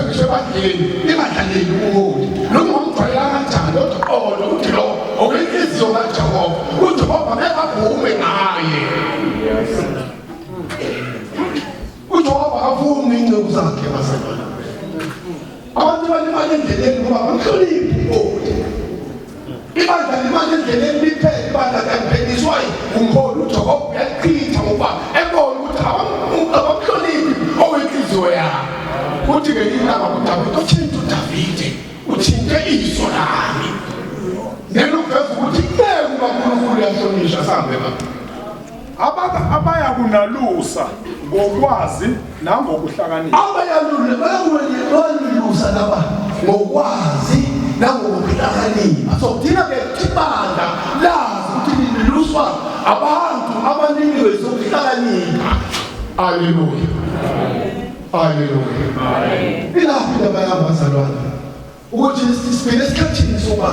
Ngisho ebandleni lingadlaleli ubuholi noma umjwayela kanjani odwa ukuthi lo okwenhliziyo kaJehova uJehova ngeke avume ngaye. uJehova akavumi ingceku zakhe bazalwane. Abantu balimala endleleni ngoba bamhloniphi ubuholi. Ibandla limala endleleni liphela ibandla kalipheliswa umholi uJehova uyachitha ngoba ebona ukuthi abamhloniphi okwenhliziyo yakhe. Kuthi-ke ilanga uDavide utshintshe uDavide utshintshe iso lami. Neluveza ukuthi kuba uNkulunkulu uyahlonishwa sambe baba. Abayakunalusa ngokwazi nangokuhlakanipha. Abayalusa laba ngokwazi nangokuhlakanipha. So thina-ke ibandla lazi ukuthi liluswa abantu abaniniwe zokuhlakanipha. Haleluya. Haleluya. Ilaphi indaba yami bazalwane ukuthi sibheke esikhathini sokuba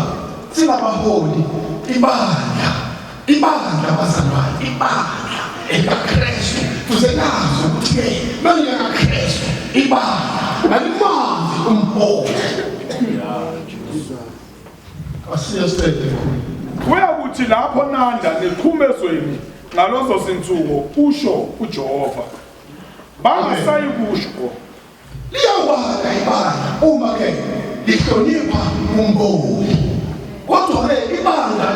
singabaholi ibandla bazalwane, ibandla elikaKristu. Tuzenazo ukuthi-ke malingakaKristu ibandla alimazi umholi. Asiyasithethe Kuya kuthi lapho nanda niqhumezweni ngalozo zinsuku usho uJehova bangasayi kusho liyawala ibandla uma-ke lihlonipha umholi. Kodwa-ke ibandla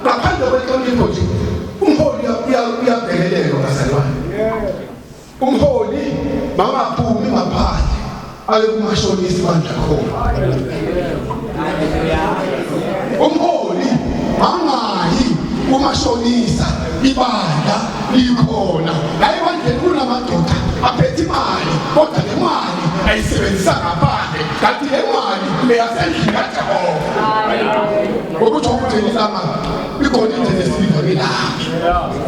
ngaphandle kwenhlonipho nje umholi uyabhekelelwa bazalwane. Umholi bangaphumi ngaphandle aye kumashonisa ibandla khona. Umholi bangayi kumashonisa ibandla likhona. La ebandleni kunamadoda aphethe imali kodwa le mali ayisebenzisa ngaphandle kanti le mali uyasendlini kaJehova. Ngokuthi ukuthi ilanga ikhona indlela esiliva ngelanga.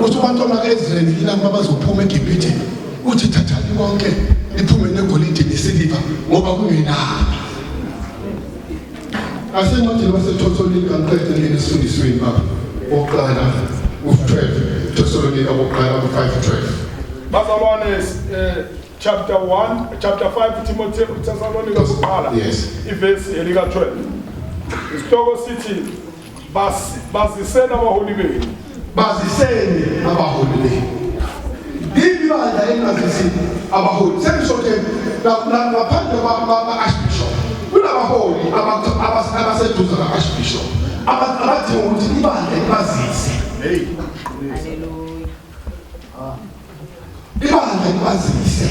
Uthi abantwana kaIsrayeli ilanga bazophuma eGibhithe uthi thathani konke liphume negolide nesiliva ngoba kungenani. Asencwadini waseThesalonika ngiqede ngene esifundisweni baba oqala u-12 Thessalonika oqala u-5:12. Bazalwane chapter 5 Timothy Thessalonika oqala ivesi elika 12. Isihloko sithi baziseni abaholi benu. Baziseni abaholi benu. Ibandla engazisi abaholi. Sengishoke ngaphandle kwama-archbishop. Kunabaholi abaseduze ka-archbishop abadinga ukuthi ibandla libazise. Ibandla libazise.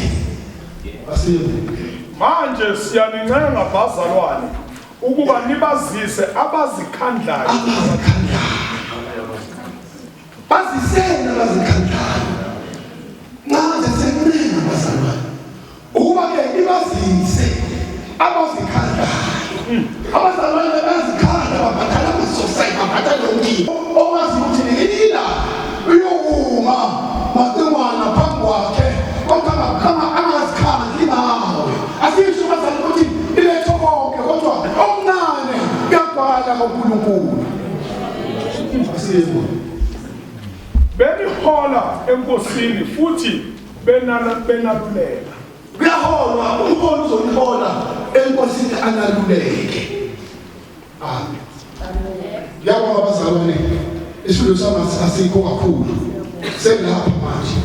Manje siyanincenga bazalwane ukuba nibazise abazikhandlayo. Bazisene abazikhandlayo. Manje sekunengi bazalwane ukuba-ke ibazise abazikhandlayo. Abazalwane bazikhanda babhadala amasosayiti babhadala umlilo owazi ukuthi ngelila uyokuma matemwana phambi kwakhe kodwa angazikhandi nawe. Asisho bazalwane ukuthi iletho konke kodwa okunane kuyabhala kaNkulunkulu. Benihola enkosini futhi benalulela. Kuyaholwa umholi uzonihola enkosini analuleke. Amen. Yabona bazalwane isilo sami asikho kakhulu. Selapha manje.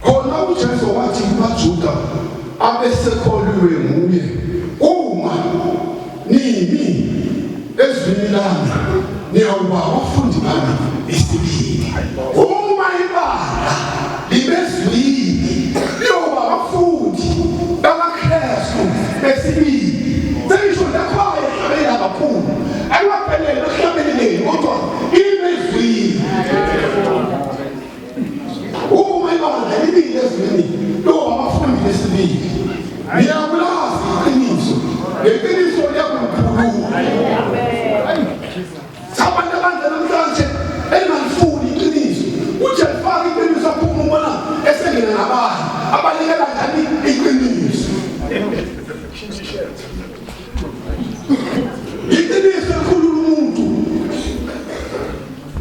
Khona uJesu wathi kumaJuda abesekholiwe nguye uma nimi ezwini lami niyawuba abafundi bami esibili. Uma ibandla libezwini liyoba abafundi bakaKristu besibili. Sengisho lakhaya abela kakhulu akuphelele kuhlabeleleni kodwa ibezwini. Uma ibandla libili ezwini liyoba abafundi besibili. Niyabulaza iqiniso. Leqiniso liyakukhuluma. Abantu abandla namhlanje elingalifuni iqiniso. Ujefaka iqiniso aphuma ubona esengena nabantu abanikela njani iqiniso. Iqiniso elikhulula umuntu.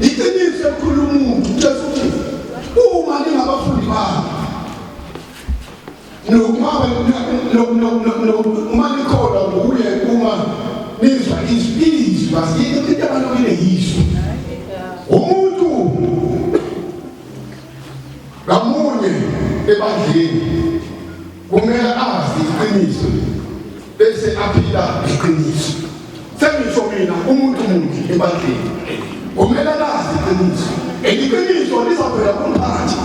Iqiniso elikhulula umuntu. Jesu uthi uma ningabafundi bami nokungaba uma nikholwa nguye uma nizwa izwi basiyike into abalokile yizwi umuntu ngamunye ebandleni kumele azi iqiniso bese aphila iqiniso sengisho mina umuntu munye ebandleni kumele azi iqiniso iqiniso lizavela kumphathi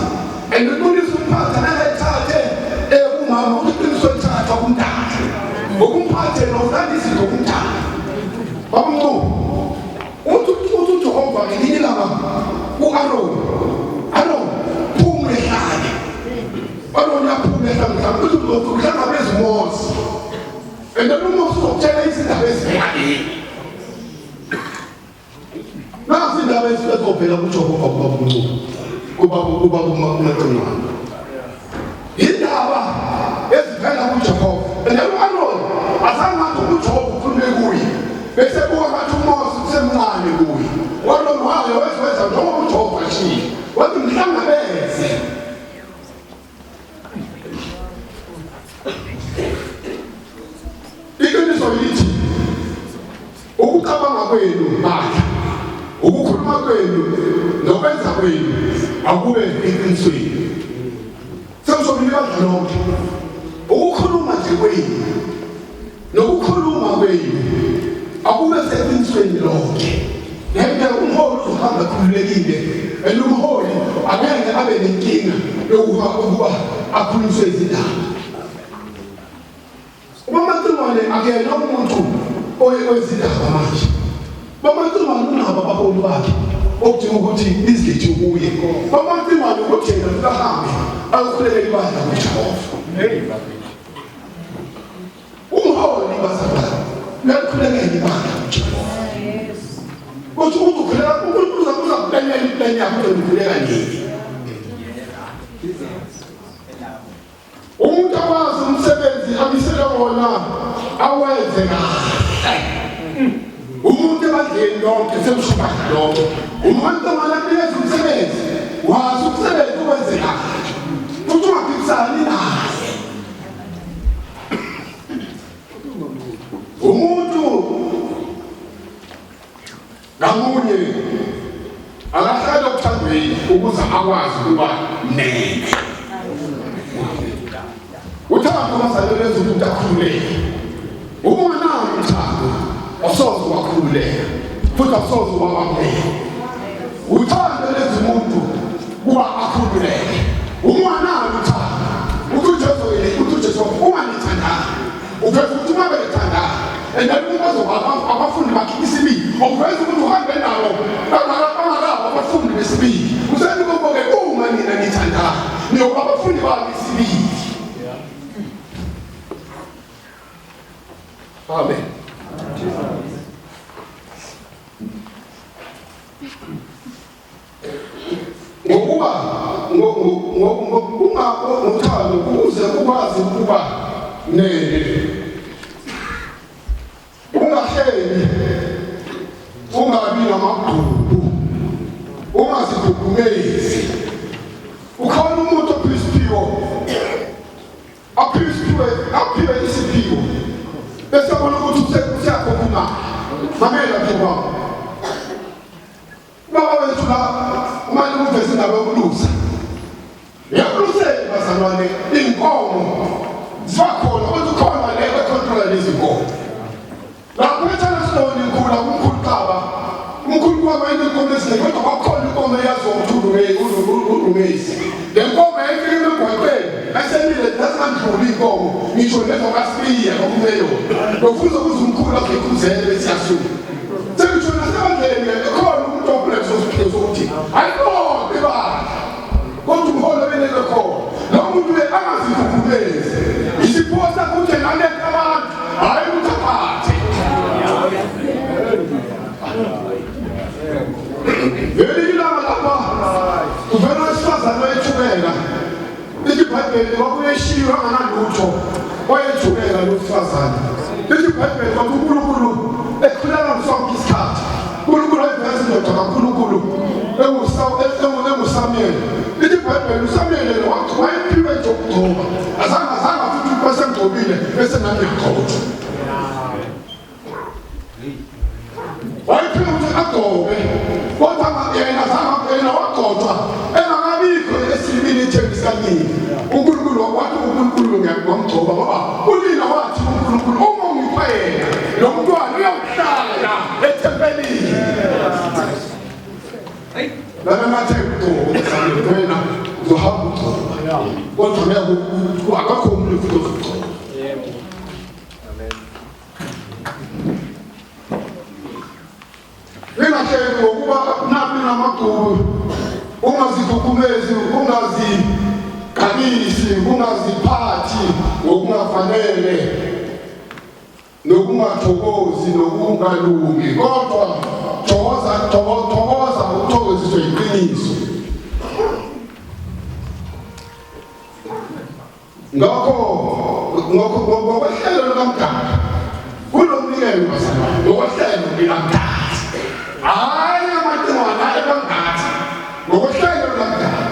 iqiniso umphathi nakayithathe umama iqiniso lithatha kumntana ngokumphathe nokulandisa ngokumntana babamntu uthi uJehova ngelinye ilanga u-Aaron phuma ehlane Aaron yaphuma ehlane uthi uzohlangabeza uMose and then uMose uzokutshela izindaba ezihlangene nasi indaba ezizovela kuJehova babamntu kuba umaqinqana indaba ezivela kuJehova and then u-Aaron azangathi uJehova ukhulume kuye bese kuba ngathi uMose usemncane kuye u-Aaron wayo wenza njengoba uJehova ashilo wathi mhlangabeze iqiniso lithi ukucabanga kwenu bakhe ukukhuluma kwenu nokwenza kwenu akube eqinisweni sewusobile badlalonke ukukhuluma nje kwenu nokukhuluma kwenu akube seqinisweni lonke ngeke umholi uhamba khululekile umholi angeke abe nenkinga yokuba akhulunyiswe izindaba uMaMaNtungwane akuyena umuntu oyezindaba manje uMaMaNtungwane unabo abaholi bakhe okudinga ukuthi izithethe kuye uMaMaNtungwane ukuthi yena uhambe ayokhulekela ibandla kuJehova umholi bazalwane uyakhulekela ibandla kuJehova uthi ukhuleka uza kuphenya impela yakho ukhuleka nini umuntu akwazi umsebenzi amisele wona awenze kahle umuntu ebandleni lonke semshubana lonke umuntu omalakuyeza umsebenzi wazi umsebenzi uwenze kahle futhi ungaphikisani naye umuntu ngamunye akahlale okuthandweni ukuze akwazi ukuba nene uthando bazaleleza umuntu akhululeke uma ungenawo uthando asoze wakhululeka futhi asoze wabambeka uthando lenza umuntu kuba akhululeke uma ungenawo uthando uJesu uma nithandana uveza ukuthi uma belithanda and then abafundi bakhe isibili okuveza ukuthi uhambe nabo bangakabo abafundi besibili useni konke uma nina nithandana niyoba abafundi bami isibili. Amen. Ngokuba ngokuthando ukuze ukwazi ukuba nene ungahleli ungabi namagqubu ungaziguqumezi ukhona umuntu aphiwe isiphiwo bese bona ukuthi usiyakhokhuma mamela nje baba wethu la umali uveze indaba yokulusa yakuluseni bazalwane inkomo zibakhona ukuthi khona le econtrola lezi nkomo lapho ethana sibona inkulu kumkhulu qaba umkhulu kwaba inkomo ezinhle kodwa kwakhona inkomo eyaziwa ukuthi urumezi le nkomo efike emgwaqweni esemile zasandlula inkomo ngisho nezokasibiya ngokumeyo lokufuza ukuze umkhulu azoyikhuzele besiyasuka sengisho nasebandleni ekhona umuntu oplex osiphiwo sokuthi ayikho ibandla kodwa umholo beneke khona lo muntu le angaziguqulezi isiphiwo sakhe ukuthi engaletha abantu hayi ukuthi aphathe yelilanga lapha kuvela wesifazane wayethukela lithi iBhayibheli kwakuyeshiwe anganalutho wayethukela lo wesifazane lithi iBhayibheli kwathi uNkulunkulu ekhuleka sonke isikhathi uNkulunkulu wayeveza indoda kaNkulunkulu enguSamuel lithi iBhayibheli uSamuel wayephiwe nje ukugcoba azange futhi agcobile bese nami ngiyagcoba wayephela ukuthi agcobe kodwa yena wagcotshwa engakabikho esibili ithembisa kaningi uNkulunkulu wathi uNkulunkulu ngiyamgcoba ngoba unina wathi uNkulunkulu uma ngipha yena lo mntwana uyakuhlala ethempelini lana mathe ugcoba wena uzohamba ugcoba kodwa akakho umuntu futhi ozogcoba Lingahleki ngokuba nabi namagqubu ungazikhukhumezi ungaziganisi ungaziphathi ngokungafanele nokungathokozi nokungalungi kodwa thokoza uthokoziswe iqiniso ngakho ngokwehlelo likaMdaka kunomnikelo basana ngokwehlelo likaMdaka hayi amatwana ebangathi ngokuhlelo lakaMdaka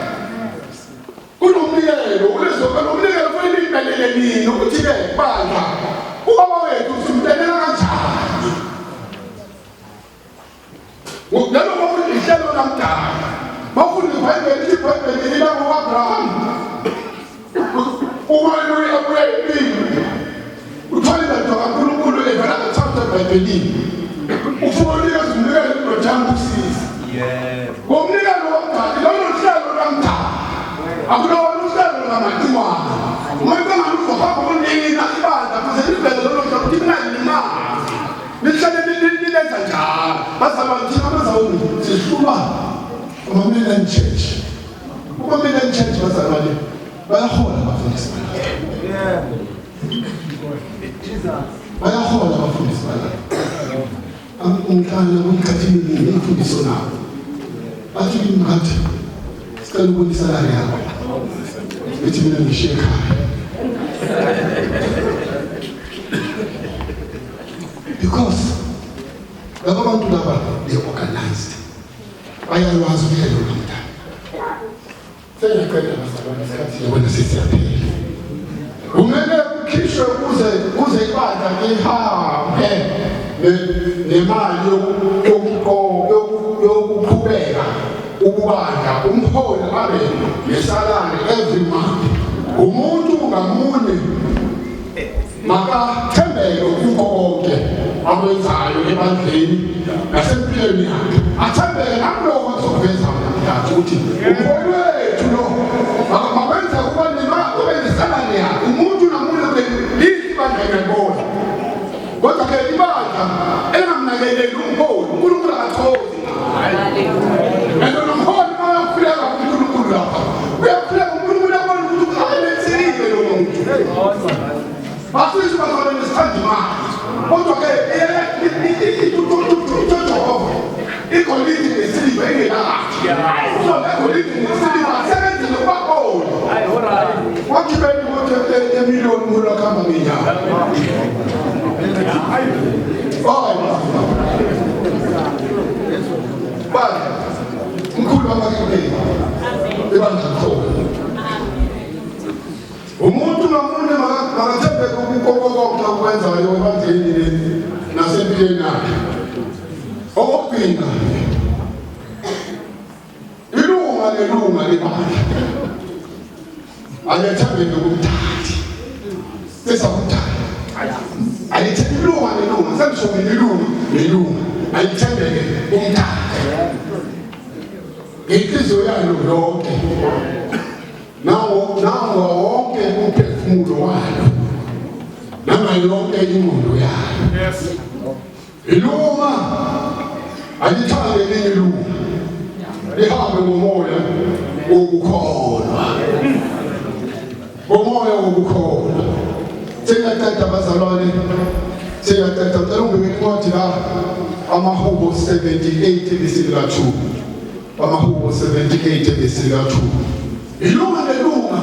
kunomnikelo ulezoka nomnikelo kweli ibeleleni ukuthi ke bandla ubaba wethu simbelela kanjani ngokelo ngokuhlelo lakaMdaka bafuna iBhayibheli lila ngoAbraham uwena uAbraham uthola kaNkulunkulu evela kathatha eBhayibhelini ufonile zinikele indoda usisi ngomnikelo womdali lolo hlelo lakaMdaka akulona uhlelo lakaMatiwana umuntu angaluzohamba kunina ibandla kuze libheke lolo hlelo ukuthi kungalimali lihlale lilenza njalo bazabathina bazawuni sihluma uMamela Church bazalwane bayahola abafundisi bayahola abafundisi umntana womkhathini imfundiso nabo bathi ngathi sicela ukubonisa la yakho ethi mina ngishiye ekhaya because laba bantu laba they organized bayalwazi uhlelo lomntana sengiyaqeda bazalwane isikhathi yabona sesiyaphela kumele ukhishwe kuze ibandla lihambe nemali yokuqhubeka ukubandla umholi abe nesalary every month umuntu ngamunye makathembele kukho konke akwenzayo ebandleni nasempilweni yakhe athembele nakuloko azokwenza yakhe ukuthi umholi wethu lo makwenza kuba nesalary yakhe umuntu namunye lithi bandla ngekona kodwa ke ibandla engamnakeleli umholi uNkulunkulu akathokozi ngayo nomholi mayakhuleka kuNkulunkulu lapha uyakhuleka uNkulunkulu yabona ukuthi ayenzelile lo muntu bafisa bazalwane nesithanda imali kodwa ke igolide nesiliva engenakade igolide nesiliva asebenzile kubaholi wakhibeni ukuthi emiliyoni umuntu akuhamba ngenyanga Bye. Mkhulu wamakibeni ebandla khona umuntu ngamunye makathembeke ukukho konke akwenzayo ebandleni nasempilweni yakhe okugcina ilunga lebandla alethembeke kumthathi sesakumthatha alithembe ilunga sengisho ilunga alithembeke kumthathi inhliziyo yalo yonke nawo wonke umphefumulo walo nangayonke ingqondo yalo ilunga alithande elinye ilunga lihambe ngomoya wokukholwa sengiyathatha abazalwane sengiyathatha ngicela ungibeke incwadi la amahubo 78 ebisika 2 amahubo 78 ebisika 2 ilunga nelunga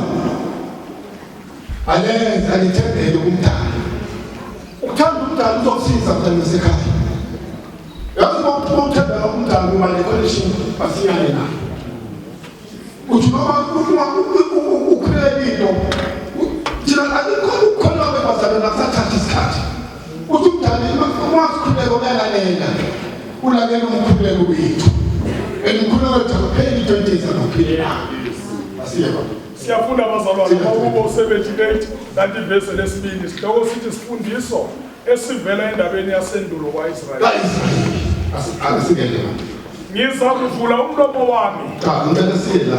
alenza alithembele kumdala uthanda umdala uzokusiza mntana sekhaya yazi uthembela kumdala imali econnection asiyane nayo uthi noma ukhulelito thina akukho ukukholwa bazalwane akusathatha isikhathi uthi umdala umasikhuleko uyalalela ulalela umkhuleko wethu umkhuleko wethu akupheli 20 days akupheli asiyeba siyafunda abazalwane makubo 78 kanti ivesi lesibili sihloko sithi sifundiso esivela endabeni yasendulo kwaIsrayeli asikele ngiza kuvula umlomo wami cha ngicela siyela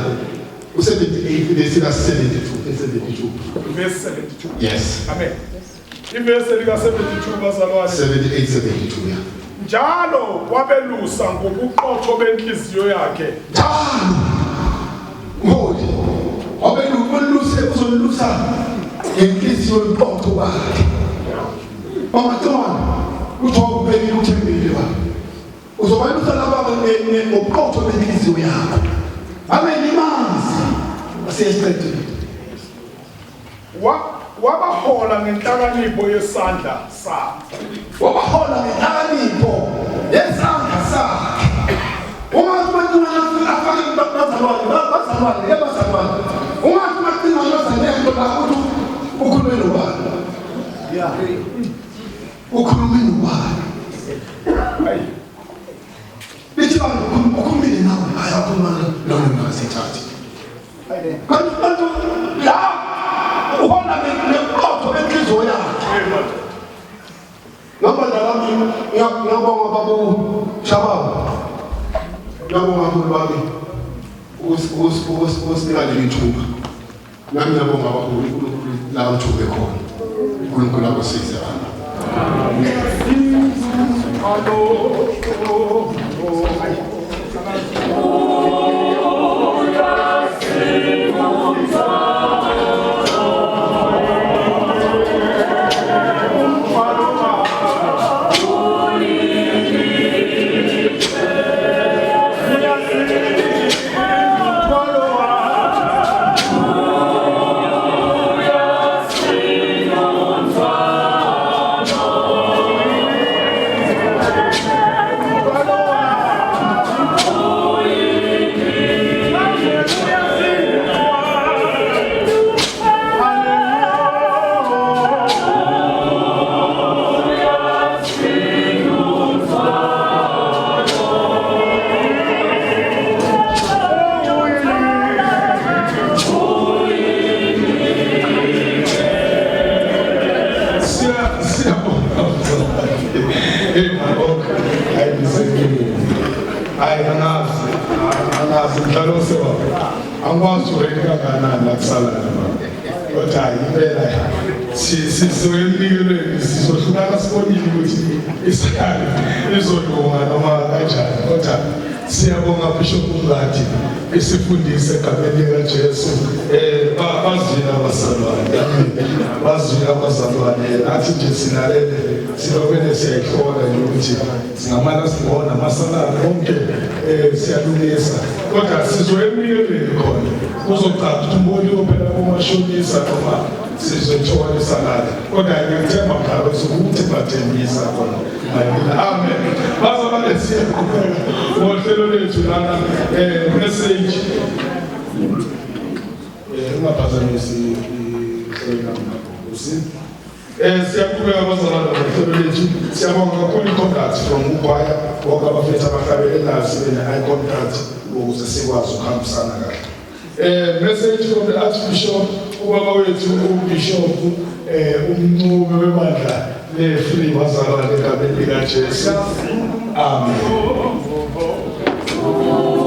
u78 lesika 72 verse 72 yes amen ivesi lika 72 bazalwane 78 72 ya njalo kwabelusa ngobuqotho benhliziyo yakhe njalo ngoli obeluse uzolusa ngenhliziyo yobuqotho bakhe Mamatona uthobeli uthembile ba uzobalusa laba ngobuqotho benhliziyo yakho amelimazi asiyesiqedile wabahola ngenhlakanipho yesandla sakhe wabahola ngenhlakanipho yesandla sakhe ungathi manje afake bazalwane yabazalwane ungathi maqina bazalwane la ukuthi ukhulume nobani ya ukhulume nobani hayi bithi bantu ukhulumile nawe ayakhuluma noma ngasithathi kanti la uhona ngeqotho benhliziyo yakhe noma nalami ngiyabonga babu shababa ngiyabonga bami usinika leli thuba nami ngiyabonga babu la uthube khona uNkulunkulu akusize bana sizoyemlikelweni sizohlukana sibonile ukuthi isikali izolunga noma kanjani kodwa siyabonga Bishop Ngathi isifundise egameni likaJesu bazwile abazalwane bazwile abazalwane nathi nje sinalele silokene siyayihlola ukuthi singamana sibona amasalari konke siyalungisa kodwa sizoyemlikelweni khona kuzoqala ukuthi umboni ophela kumashonisa noma sizothokalisa nathi kodwa ngiyethemba phakathi ukuthi bathembisa khona amen bazalwane siyaqhubeka ngohlelo lethu lana message ungaphazamisi siyaqhubeka bazalwane ngohlelo lethu siyabonga kakhulu i-contact from ukwaya bonke abafethu abahlabelelayo sibe ne-eye contact ukuze sikwazi ukuhambisana kahle message from the Archbishop ubaba wethu uBishop umncube webandla le-Free bazalwane egameni likaJesu amen. Hallelujah.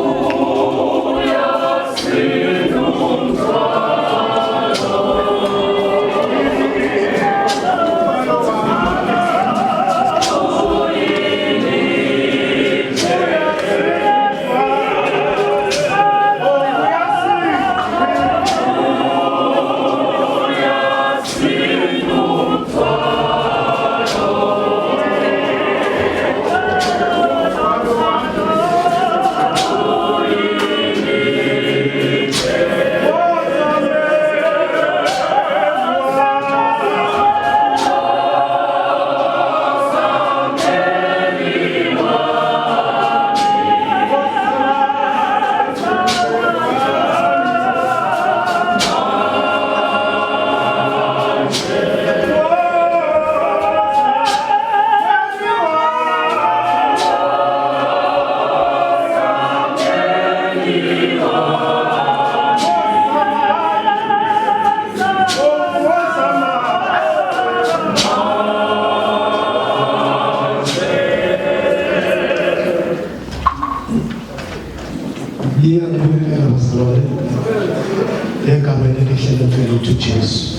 egameni elihle lomfowethu Jesu.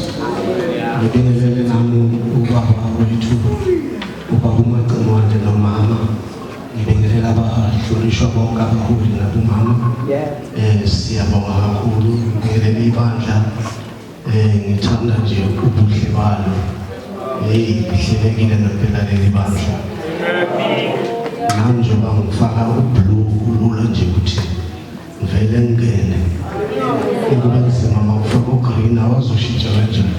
Ngibingelele nami ubaba wethu, ubaba uMagcimane nomama. Ngibingelela abahlonishwa bonke abaholi nabomama. Siyabonga kakhulu, ngibingelela ibandla. Ngithanda nje ubuhle balo. Lihlelekile ngempela leli bandla. Nami njengoba ngifaka ublue kulula nje ukuthi ngivele ngene. Ukuba nzima mawufaka ugreen awazoshintsha kanjani.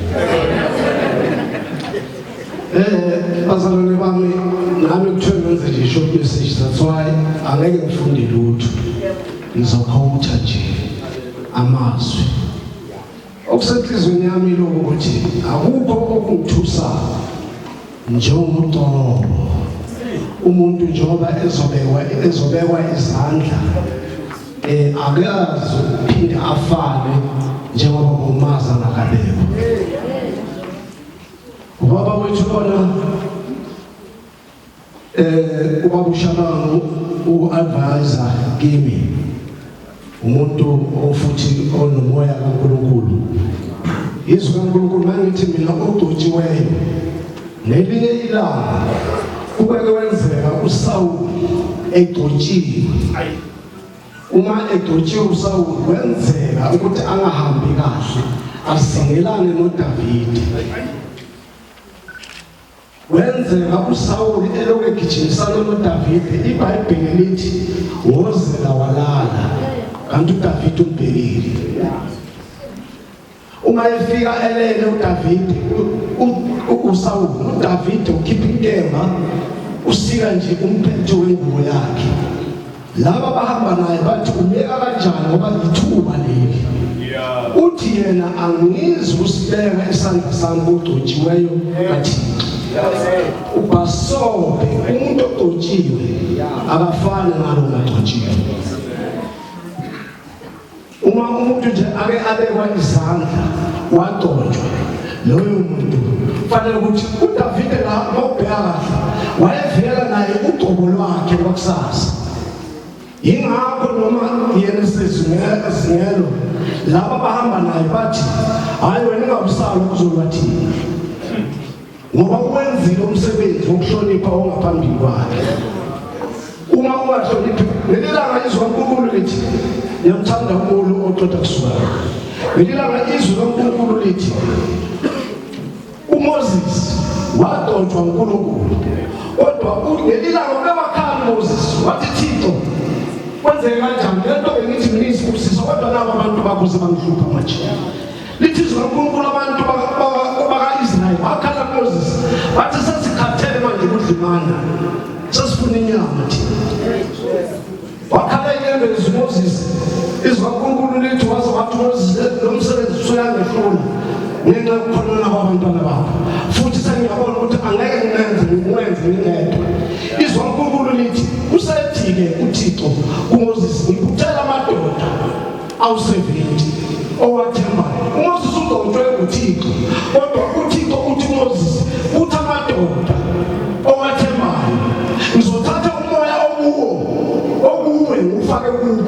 Bazalwane bami, nami kuthiwe ngenze nje short message, that's why angeke ngifunde lutho. Ngizokhawutha nje amazwi. Okusenhlizweni yami lokho ukuthi akukho okungithusayo njengomuntu umuntu njengoba ezobekwa izandla akazi ukuphinde afane njengoba umaza nakabekwa. Ubaba wethu bona ubaba uShabangu u-advisor kimi, umuntu ofuthi onomoya kaNkulunkulu. Izwi kaNkulunkulu mangithi mina ogcotshiweyo nelinye ilanga kubeke wenzeka uSawuli egcotshiwe. Uma egcotshiwe uSawuli wenzeka ukuthi angahambi kahle, asingelane noDavide. Wenzeka uSawuli elokhu egijimisana noDavide, iBhayibheli lithi wozela walala kanti uDavide umbhekile. Uma efika elele uDavide uSawuli, uDavide ukhipha inkemba usika nje umphetho wengubo yakhe. Laba bahamba naye bathi umeka kanjani ngoba lithuba leli. Uthi yena angizwe usibeka isandla sami kugcotshiweyo kaThixo. Ubasobe umuntu ogcotshiwe akafani nalo ongagcotshiwe. Uma umuntu nje ake abekwa izandla wagcotshwa, loyo muntu fanele ukuthi uDavide la ngobheka kahle wayevela naye ugcobo lwakhe kwakusasa. Yingakho noma yena sezingelo laba bahamba naye bathi hayi wena ungabusala ukuzoba thina, ngoba uwenzile umsebenzi wokuhlonipha ongaphambili kwakhe. Uma ungahloniphi lelilanga izwi kaNkulunkulu lithi ngiyamthanda umuntu oqeda kusuka. Lelilanga izwi kaNkulunkulu lithi uMoses wadotshwa uNkulunkulu, kodwa lelilanga ubekakhala uMoses wathi Thixo kwenzeke kanjani lento bengithi ngiyisibusisa kodwa nabo abantu bakuze bangihlupha manje. Lithi izwi kaNkulunkulu abantu baka-Israyeli bakhala kuMoses bathi sesikhathele manje ukudla imana, sesifuna inyama thina. Wakhala inyembezi uMoses, izwi kaNkulunkulu lithi waze wathi uMoses lo msebenzi usuyangehlula ngenxa yokukhonona kwabantwana bakho, futhi sengiyabona ukuthi angeke ngiwenze ngingedwa. Izwi kaNkulunkulu lithi usethi-ke uThixo kuMoses, ngikuthela amadoda awu-70 owathembayo. uMoses ugcotshwe nguThixo, kodwa uThixo uthi uMoses uthi amadoda owathembayo ngizothatha umoya okuwe ngufake kubo.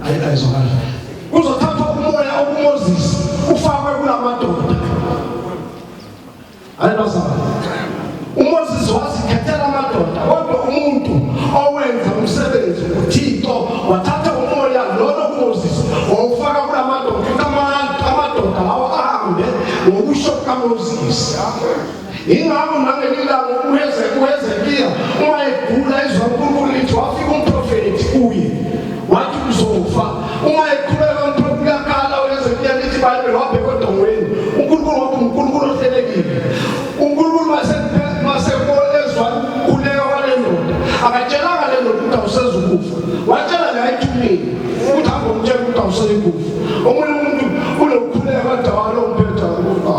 Ayizwakala. Uzothatha umoya okuMoses ufakwe kulamadoda. Ayibazana. uMoses wazikhethela amadoda, kodwa umuntu owenza umsebenzi uThixo wathatha umoya lolo kuMoses wawufaka kulamadoda ukuthi amadoda lawo ahambe ngokusho kukaMoses. Ingakho nangelilanga uHezekiya uma egula izwi kaNkulunkulu lithi wafika umprofethi kuye wathi uzofa. Uma eqhubeka umprofethi yakhala uHezekiya lithi iBhayibheli wabheka odongweni, uNkulunkulu wathi uNkulunkulu ohlelekile. uNkulunkulu masekolezwa kuleyo kwale ndoda akatshelanga le ndoda ukuthi awusezukufa, watshela naye ayithumile ukuthi hamba umtshela ukuthi awusekufa. Omunye umuntu unokukhuleka kodwa lomphetha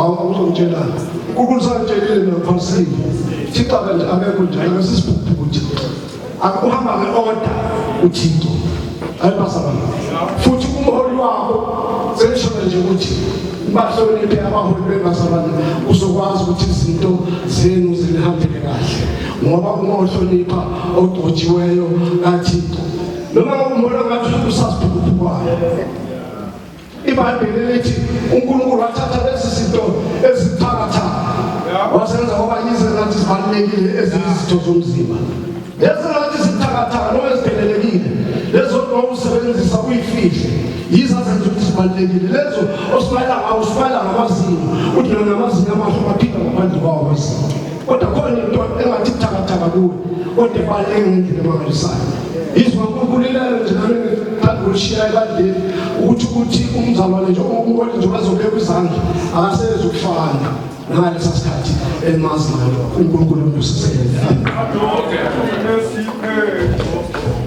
awuzomtshelana. uNkulunkulu santshelile nophasile Thixo kanti akekho njalo ngesisiphuphuthi akuhamba nge-order uThixo. Ayibasana futhi umholi wakho seshona nje ukuthi bahloniphe abaholi bengasabani uzokwazi ukuthi izinto zenu zihambele kahle, ngoba uma uhlonipha ogcotshiweyo kaThixo noma umholi ngathi usasiphuphukayo iBhayibheli lithi uNkulunkulu wathatha lezi zinto ezibuthakathaka wasenza kwaba yize nathi zibalulekile eziyizitho zomzimba. Lezi nathi zibuthakathaka noma eziphelelekile lezo usebenzisa uyifihle yizo azenza ukuthi zibalulekile. Lezo osmayela ngawo usmayela ngamazinyo uthi namazinyo amahle baphila ngaphandle kwawo amazinyo. Kodwa khona into engathi buthakathaka kuwe kodwa ebaluleke ngendlela emangalisayo. Izwa uNkulunkulu nje nami ngithanda ukushiya ekadeni ukuthi umzalwane nje uNkulunkulu nje bazobeka izandla akaseze ukufana ngalesa sikhathi emazi ngalo uNkulunkulu usisekele. Okay.